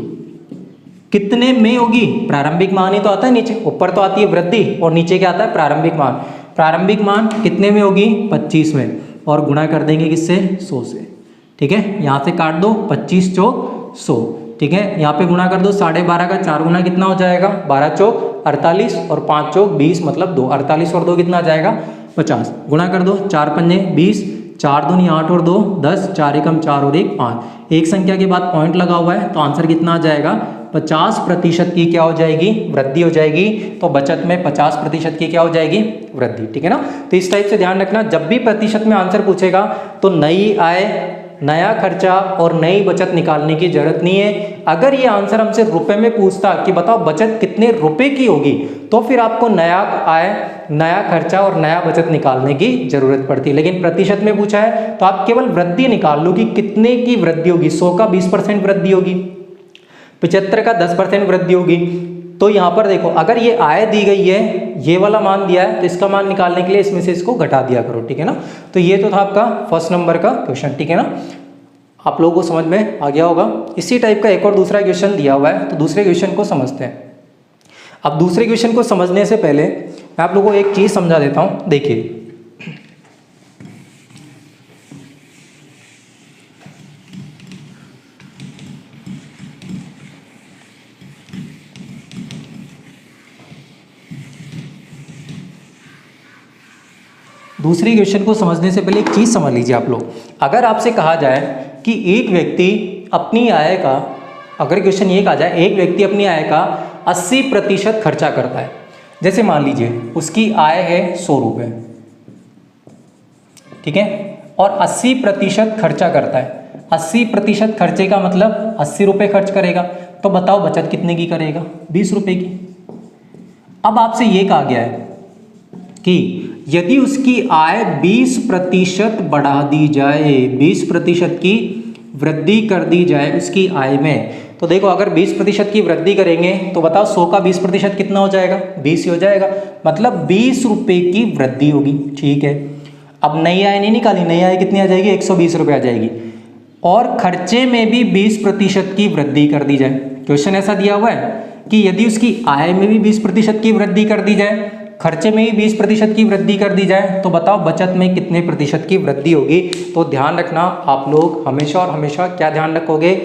कितने में होगी, प्रारंभिक मान ही तो आता है नीचे, ऊपर तो आती है वृद्धि और नीचे क्या आता है, प्रारंभिक मान। प्रारंभिक मान कितने में होगी, 25 में, और गुणा कर देंगे किससे, 100 से, ठीक है। यहाँ से काट दो, 25 चौक 100, ठीक है। यहाँ पे गुणा कर दो, 12.5 का 4 गुना कितना हो जाएगा, 12 चौक 48, और 5 चौक 20, मतलब 2, 48 और 2 कितना आ जाएगा, 50। गुणा कर दो, 4 पंजे 20, 4 दूनी 8 और 2 10, 4 एकम 4 और 1 5। एक संख्या के बाद पॉइंट लगा हुआ है, तो आंसर कितना आ जाएगा, 50% की क्या हो जाएगी, वृद्धि हो जाएगी। तो बचत में 50% की क्या हो जाएगी, वृद्धि, ठीक है ना। तो इस टाइप से ध्यान रखना, जब भी प्रतिशत में आंसर पूछेगा तो नई आय, नया खर्चा और नई बचत निकालने की जरूरत नहीं है। अगर ये आंसर हमसे रुपए में पूछता कि बताओ बचत कितने रुपए की होगी, तो फिर आपको नया आय, नया खर्चा और नया बचत निकालने की जरूरत पड़ती है। लेकिन प्रतिशत में पूछा है तो आप केवल वृद्धि निकाल लो कि कितने की वृद्धि होगी। 100 का 20% वृद्धि होगी, 75 का 10% वृद्धि होगी। तो यहाँ पर देखो, अगर ये आय दी गई है, ये वाला मान दिया है, तो इसका मान निकालने के लिए इसमें से इसको घटा दिया करो, ठीक है ना। तो ये तो था आपका फर्स्ट नंबर का क्वेश्चन, ठीक है ना। आप लोगों को समझ में आ गया होगा। इसी टाइप का एक और दूसरा क्वेश्चन दिया हुआ है, तो दूसरे क्वेश्चन को समझते हैं। अब दूसरे क्वेश्चन को समझने से पहले मैं आप लोगों को एक चीज़ समझा देता हूँ। देखिए, दूसरी क्वेश्चन को समझने से पहले एक चीज़ समझ लीजिए आप लोग। अगर आपसे कहा जाए कि एक व्यक्ति अपनी आय का, अगर क्वेश्चन ये कहा जाए एक व्यक्ति अपनी आय का 80% खर्चा करता है, जैसे मान लीजिए उसकी आय है 100 रुपये, ठीक है, और 80% खर्चा करता है। 80% खर्चे का मतलब 80 रुपये खर्च करेगा, तो बताओ बचत कितने की करेगा, 20 रुपये की। अब आपसे ये कहा गया है कि यदि उसकी आय 20% बढ़ा दी जाए, 20% की वृद्धि कर दी जाए उसकी आय में, तो देखो अगर 20% की वृद्धि करेंगे तो बताओ 100 का 20% कितना हो जाएगा, 20 ही हो जाएगा, मतलब 20 रुपये की वृद्धि होगी। ठीक है, अब नई आय नहीं निकाली, नई आय कितनी आ जाएगी, 120 रुपये आ जाएगी। और खर्चे में भी 20% की वृद्धि कर दी जाए। क्वेश्चन ऐसा दिया हुआ है कि यदि उसकी आय में भी 20% की वृद्धि कर दी जाए, खर्चे में भी 20% की वृद्धि कर दी जाए, तो बताओ बचत में कितने प्रतिशत की वृद्धि होगी। तो ध्यान रखना आप लोग हमेशा और हमेशा क्या ध्यान रखोगे,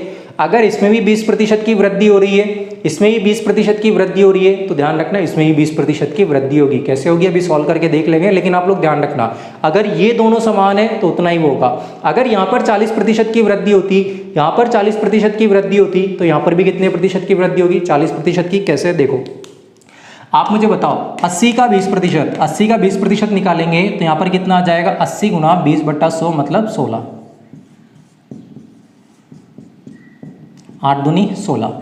अगर इसमें भी 20% की वृद्धि हो रही है, इसमें भी 20% की वृद्धि हो रही है, तो ध्यान रखना इसमें भी 20% की वृद्धि होगी। कैसे होगी अभी सॉल्व करके देख लेंगे, लेकिन आप लोग ध्यान रखना अगर ये दोनों समान है तो उतना ही वो होगा। अगर यहाँ पर 40% की वृद्धि होती, यहाँ पर 40% की वृद्धि होती, तो यहाँ पर भी कितने प्रतिशत की वृद्धि होगी, 40% की। कैसे, देखो आप मुझे बताओ 80 का 20%, 80 का 20% निकालेंगे तो यहाँ पर कितना आ जाएगा, 80 गुना 20/100 मतलब 16, 8 दूनी 16।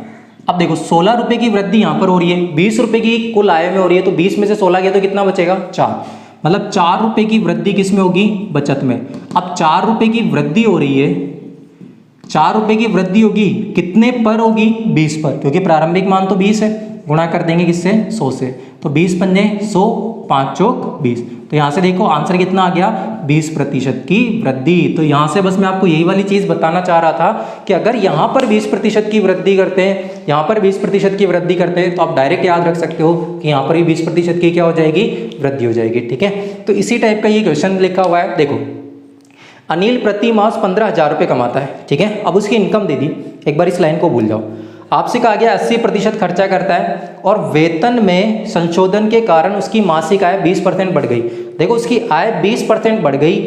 अब देखो 16 रुपये की वृद्धि यहाँ पर हो रही है, 20 रुपये की कुल आय में हो रही है, तो 20 में से 16 गया तो कितना बचेगा, 4, मतलब 4 रुपये की वृद्धि किस में होगी, बचत में। अब 4 रुपये की वृद्धि हो रही है, 4 रुपये की वृद्धि होगी कितने पर होगी, 20 पर, क्योंकि प्रारंभिक मान तो 20 है, गुणा कर देंगे किससे, 100 से, तो 20 पंजे 100, 5 चौक 20, तो यहाँ से देखो आंसर कितना आ गया, 20% की वृद्धि। तो यहाँ से बस मैं आपको यही वाली चीज़ बताना चाह रहा था कि अगर यहाँ पर 20% की वृद्धि करते हैं, यहाँ पर 20% की वृद्धि करते हैं, तो आप डायरेक्ट याद रख सकते हो कि यहाँ पर भी 20% की क्या हो जाएगी, वृद्धि हो जाएगी। ठीक है, तो इसी टाइप का ये क्वेश्चन लिखा हुआ है। देखो अनिल प्रति मास 15,000 रुपये कमाता है, ठीक है, अब उसकी इनकम दे दी, एक बार इस लाइन को भूल जाओ। आपसे कहा गया 80% खर्चा करता है और वेतन में संशोधन के कारण उसकी मासिक आय 20% बढ़ गई। देखो उसकी आय 20% बढ़ गई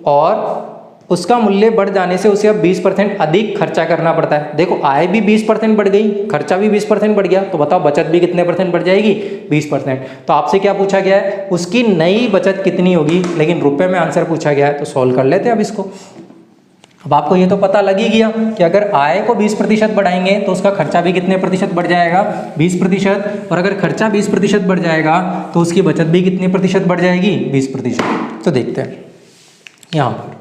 और उसका मूल्य बढ़ जाने से उसे अब 20% अधिक खर्चा करना पड़ता है। देखो आय भी 20% बढ़ गई, खर्चा भी 20% बढ़ गया, तो बताओ बचत भी कितने % बढ़ जाएगी, 20%। तो आपसे क्या पूछा गया है, उसकी नई बचत कितनी होगी, लेकिन रुपए में आंसर पूछा गया है, तो सॉल्व कर लेते हैं अब इसको। अब आपको ये तो पता लग ही गया कि अगर आय को 20% बढ़ाएंगे तो उसका खर्चा भी कितने प्रतिशत बढ़ जाएगा, 20%, और अगर खर्चा 20% बढ़ जाएगा तो उसकी बचत भी कितने प्रतिशत बढ़ जाएगी, 20%। तो देखते हैं यहाँ पर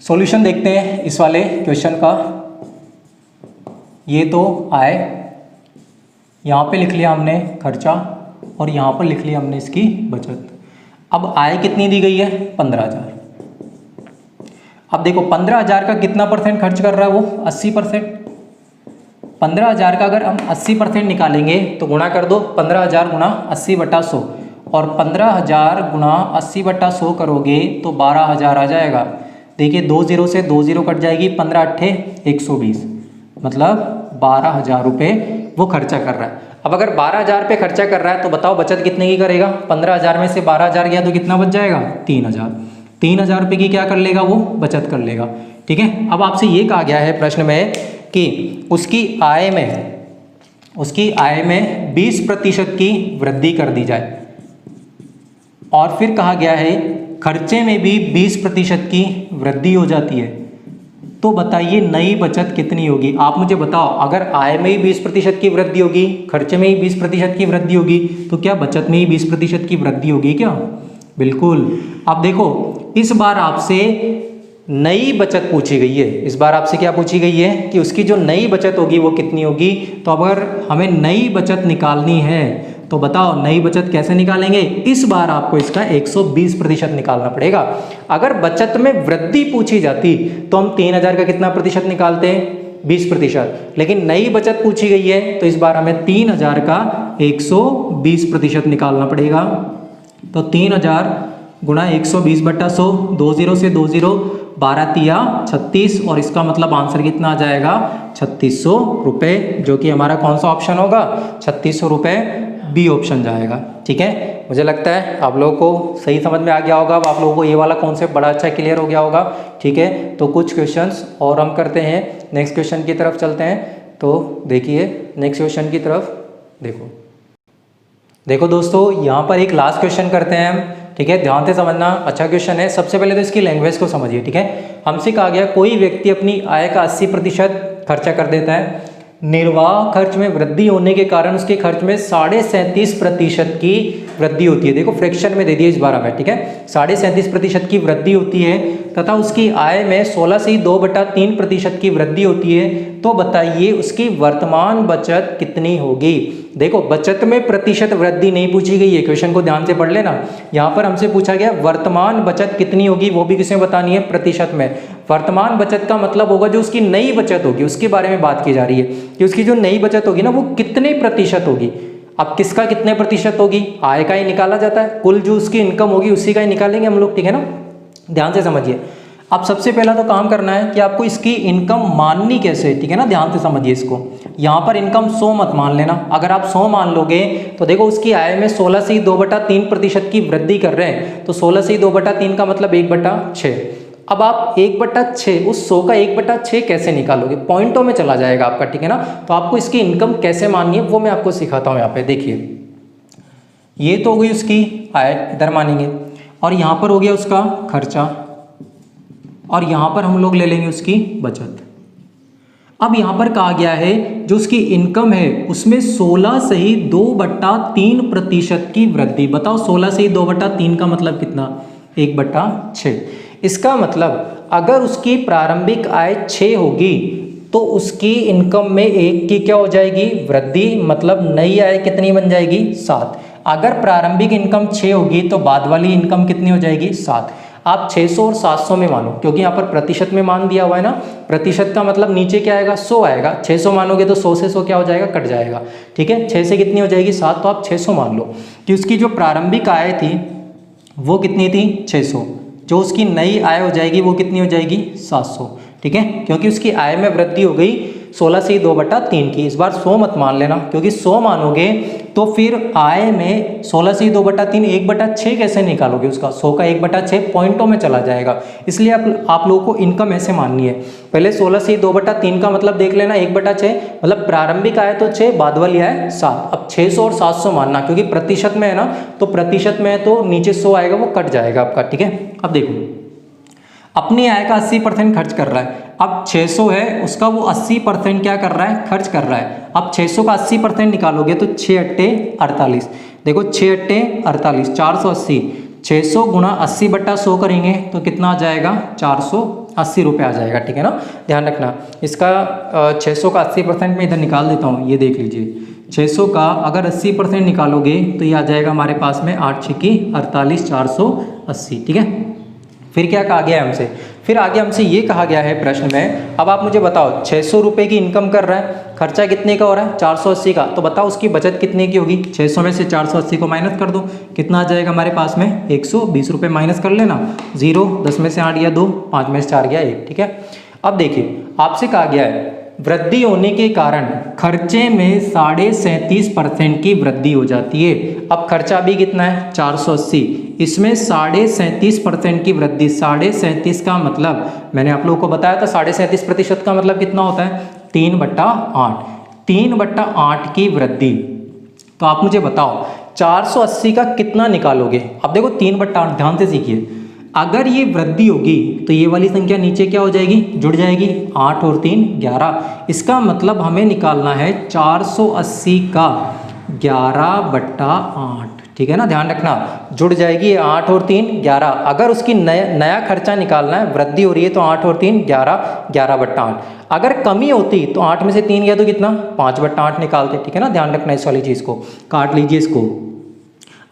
सॉल्यूशन देखते हैं इस वाले क्वेश्चन का। ये तो आय, यहाँ पे लिख लिया हमने खर्चा और यहाँ पर लिख लिया हमने इसकी बचत। अब आय कितनी दी गई है, 15,000। अब देखो 15,000 का कितना % खर्च कर रहा है वो, 80%। 15,000 का अगर हम 80% निकालेंगे तो गुणा कर दो, 15,000 गुणा 80/100, और 15,000 गुणा 80/100 करोगे तो 12,000 आ जाएगा। देखिए 2 0 से 2 0 कट जाएगी, 15 8 120, मतलब 12,000 रुपये वो खर्चा कर रहा है। अब अगर 12,000 रुपये खर्चा कर रहा है तो बताओ बचत कितने की करेगा, 15,000 में से 12,000 गया तो कितना बच जाएगा, 3,000। 3,000 रुपये की क्या कर लेगा वो, बचत कर लेगा। ठीक है, अब आपसे ये कहा गया है प्रश्न में कि उसकी आय में 20% की वृद्धि कर दी जाए, और फिर कहा गया है खर्चे में भी 20% की वृद्धि हो जाती है, तो बताइए नई बचत कितनी होगी। आप मुझे बताओ, अगर आय में ही 20% की वृद्धि होगी, खर्चे में ही 20% की वृद्धि होगी, तो क्या बचत में ही 20% की वृद्धि होगी क्या, बिल्कुल। अब देखो इस बार आपसे नई बचत पूछी गई है, इस बार आपसे क्या पूछी गई है कि उसकी जो नई बचत होगी वो कितनी होगी। तो अगर हमें नई बचत निकालनी है तो बताओ नई बचत कैसे निकालेंगे, इस बार आपको इसका 120% निकालना पड़ेगा। अगर बचत में वृद्धि पूछी जाती तो हम 3,000 का कितना प्रतिशत निकालते हैं, 20%, लेकिन नई बचत पूछी गई है तो इस बार हमें 3,000 का 120% निकालना पड़ेगा। तो 3,000 गुणा 120/100, 2 0 से 2 0, 12 तिया 36, और इसका मतलब आंसर कितना आ जाएगा, 3600 रुपये, जो कि हमारा कौन सा ऑप्शन होगा, 3600 रुपये, बी ऑप्शन जाएगा। ठीक है, मुझे लगता है आप लोगों को सही समझ में आ गया होगा, आप लोगों को ये वाला कॉन्सेप्ट बड़ा अच्छा क्लियर हो गया होगा। ठीक है, तो कुछ क्वेश्चंस और हम करते हैं, नेक्स्ट क्वेश्चन की तरफ चलते हैं। तो देखिए नेक्स्ट क्वेश्चन की तरफ, देखो दोस्तों यहाँ पर एक लास्ट क्वेश्चन करते हैं हम। ठीक है, ध्यान से समझना, अच्छा क्वेश्चन है। सबसे पहले तो इसकी लैंग्वेज को समझिए। ठीक है, हमसे कहा गया कोई व्यक्ति अपनी आय का 80% खर्चा कर देता है, निर्वाह खर्च में वृद्धि होने के कारण उसके खर्च में 37.5% की वृद्धि होती है। देखो फ्रैक्शन में दे दिया इस बार हमें, ठीक है, 37.5% की वृद्धि होती है तथा उसकी आय में 16 से 2/3% की वृद्धि होती है। तो बताइए उसकी वर्तमान बचत कितनी होगी। देखो बचत में प्रतिशत वृद्धि नहीं पूछी गई है, क्वेश्चन को ध्यान से पढ़ लेना। यहाँ पर हमसे पूछा गया वर्तमान बचत कितनी होगी, वो भी किसमें बतानी है, प्रतिशत में। वर्तमान बचत का मतलब होगा जो उसकी नई बचत होगी उसके बारे में बात की जा रही है कि उसकी जो नई बचत होगी ना वो कितने प्रतिशत होगी। अब किसका कितने प्रतिशत होगी, आय का ही निकाला जाता है, कुल जो उसकी इनकम होगी उसी का ही निकालेंगे हम लोग, ठीक है ना। ध्यान से समझिए। अब सबसे पहला तो काम करना है कि आपको इसकी इनकम माननी कैसे है, ठीक है ना, ध्यान से समझिए इसको। यहाँ पर इनकम 100 मत मान लेना, अगर आप 100 मान लोगे तो देखो उसकी आय में 16 से 2/3% की वृद्धि कर रहे हैं, तो 16 से 2/3 का मतलब 1/6। अब आप 1/6 उस 100 का 1/6 कैसे निकालोगे, पॉइंटों में चला जाएगा आपका, ठीक है ना। तो आपको इसकी इनकम कैसे माननी है वो मैं आपको सिखाता हूँ। यहाँ पे देखिए, ये तो हो गई उसकी आय, इधर मानेंगे, और यहाँ पर हो गया उसका खर्चा, और यहाँ पर हम लोग ले लेंगे उसकी बचत। अब यहाँ पर कहा गया है जो उसकी इनकम है उसमें 16 से ही 2/3% की वृद्धि। बताओ 16 से ही 2/3 का मतलब कितना, 1/6। इसका मतलब अगर उसकी प्रारंभिक आय 6 होगी तो उसकी इनकम में 1 की क्या हो जाएगी, वृद्धि, मतलब नई आय कितनी बन जाएगी, 7। अगर प्रारंभिक इनकम 6 होगी तो बाद वाली इनकम कितनी हो जाएगी, 7। आप 600 और 700 में मानो, क्योंकि यहाँ पर प्रतिशत में मान दिया हुआ है ना, प्रतिशत का मतलब नीचे क्या आएगा, 100 आएगा। 600 मानोगे तो 100 से 100 क्या हो जाएगा, कट जाएगा, ठीक है। 6 से कितनी हो जाएगी, 7, तो आप 600 मान लो कि उसकी जो प्रारंभिक आय थी वो कितनी थी, 600। जो उसकी नई आय हो जाएगी वो कितनी हो जाएगी, 700, ठीक है, क्योंकि उसकी आय में वृद्धि हो गई 16 से 2/3 की। इस बार 100 मत मान लेना, क्योंकि 100 मानोगे तो फिर आय में 16 से 2/3 1/6 कैसे निकालोगे उसका, 100 का 1/6 पॉइंटों में चला जाएगा। इसलिए आप लोगों को इनकम ऐसे माननी है, पहले 16 से 2/3 का मतलब देख लेना, 1/6 मतलब प्रारंभिक आय तो 6, बाद वाली आय 7। अब 600 और 700 मानना, क्योंकि प्रतिशत में है ना, तो प्रतिशत में है तो नीचे 100 आएगा, वो कट जाएगा आपका, ठीक है। अब देखो अपनी आय का 80% खर्च कर रहा है। अब 600 है उसका, वो 80% क्या कर रहा है, खर्च कर रहा है। अब 600 का 80% निकालोगे तो 6 × 8 = 48। देखो 6 × 8 = 48, 480। 600 × 80/100 करेंगे तो कितना आ जाएगा, 480 रुपये आ जाएगा, ठीक है ना। ध्यान रखना इसका 600 का 80% में इधर निकाल देता हूँ, ये देख लीजिए। 600 का अगर 80% निकालोगे तो ये आ जाएगा हमारे पास में 8 × 6 = 48, 480, ठीक है। फिर क्या कहा गया है हमसे, फिर आगे हमसे ये कहा गया है प्रश्न में, अब आप मुझे बताओ 600 रुपये की इनकम कर रहा है, खर्चा कितने का हो रहा है, 480 का, तो बताओ उसकी बचत कितने की होगी। 600 में से 480 को माइनस कर दो, कितना आ जाएगा हमारे पास में, 120 रुपये माइनस कर लेना, 0, 10 में से 8 गया 2, 5 में से 4 गया 1, ठीक है। अब देखिए आपसे कहा गया है वृद्धि होने के कारण खर्चे में 37.5% की वृद्धि हो जाती है। अब खर्चा भी कितना है, 480, इसमें 37.5% की वृद्धि। 37.5 का मतलब मैंने आप लोगों को बताया था, 37.5% का मतलब कितना होता है, 3/8। 3/8 की वृद्धि। तो आप मुझे बताओ 480 का कितना निकालोगे। अब देखो 3/8, ध्यान से सीखिए, अगर ये वृद्धि होगी तो ये वाली संख्या नीचे क्या हो जाएगी, जुड़ जाएगी, 8 और 3 11। इसका मतलब हमें निकालना है 480 का 11/8, ठीक है ना। ध्यान रखना जुड़ जाएगी 8 और 3 11। अगर उसकी नया खर्चा निकालना है, वृद्धि हो रही है तो 8 और 3 11, 11/8। अगर कमी होती तो 8 में से 3 गया तो कितना, 5/8 निकालते, ठीक है ना। ध्यान रखना इस वाली चीज़ को, काट लीजिए इसको,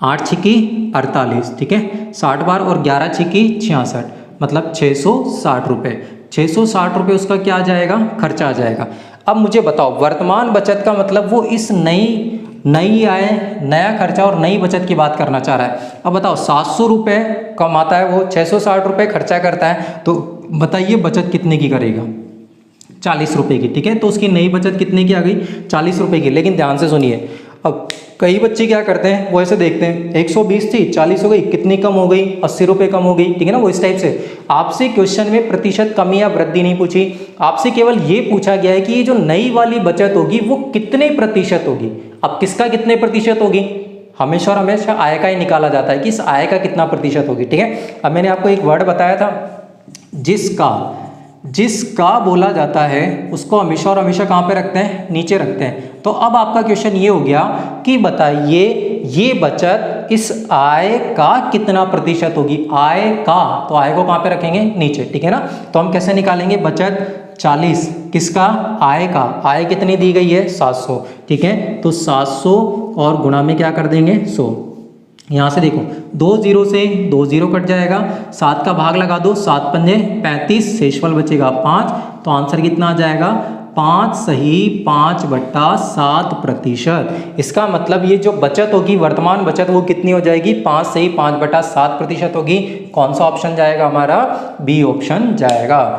8 × 6 = 48, ठीक है, 60 बार, और 11 × 6 = 66, मतलब 660 रुपये। 660 रुपये उसका क्या आ जाएगा, खर्चा आ जाएगा। अब मुझे बताओ वर्तमान बचत का मतलब वो इस नई आय, नया खर्चा और नई बचत की बात करना चाह रहा है। अब बताओ 700 रुपये कमाता है वो, 660 रुपये खर्चा करता है, तो बताइए बचत कितने की करेगा, 40 रुपये की, ठीक है। तो उसकी नई बचत कितने की आ गई, 40 रुपये की। लेकिन ध्यान से सुनिए, अब कई बच्चे क्या करते हैं, वो ऐसे देखते हैं 120 थी 40 हो गई, कितनी कम हो गई, 80 रुपये कम हो गई, ठीक है ना। वो इस टाइप से आपसे क्वेश्चन में प्रतिशत कमी या वृद्धि नहीं पूछी, आपसे केवल ये पूछा गया है कि ये जो नई वाली बचत होगी वो कितने प्रतिशत होगी। अब किसका कितने प्रतिशत होगी, हमेशा और हमेशा आय का ही निकाला जाता है कि इस आय का कितना प्रतिशत होगी, ठीक है। अब मैंने आपको एक वर्ड बताया था, जिसका जिसका बोला जाता है उसको हमेशा और हमेशा कहाँ पे रखते हैं, नीचे रखते हैं। तो अब आपका क्वेश्चन ये हो गया कि बताइए ये बचत इस आय का कितना प्रतिशत होगी, आय का, तो आय को कहाँ पे रखेंगे, नीचे, ठीक है ना। तो हम कैसे निकालेंगे, बचत 40 किसका, आय का, आय कितनी दी गई है 700, ठीक है। तो 700 और गुणा में क्या कर देंगे 100। यहाँ से देखो 2 0 से 2 0 कट जाएगा, 7 का भाग लगा दो, 7 पंजे 35, शेषफल बचेगा 5। तो आंसर कितना आ जाएगा 5 सही 5/7%। इसका मतलब ये जो बचत होगी, वर्तमान बचत, वो कितनी हो जाएगी 5 सही 5/7% होगी। कौन सा ऑप्शन जाएगा हमारा, बी ऑप्शन जाएगा।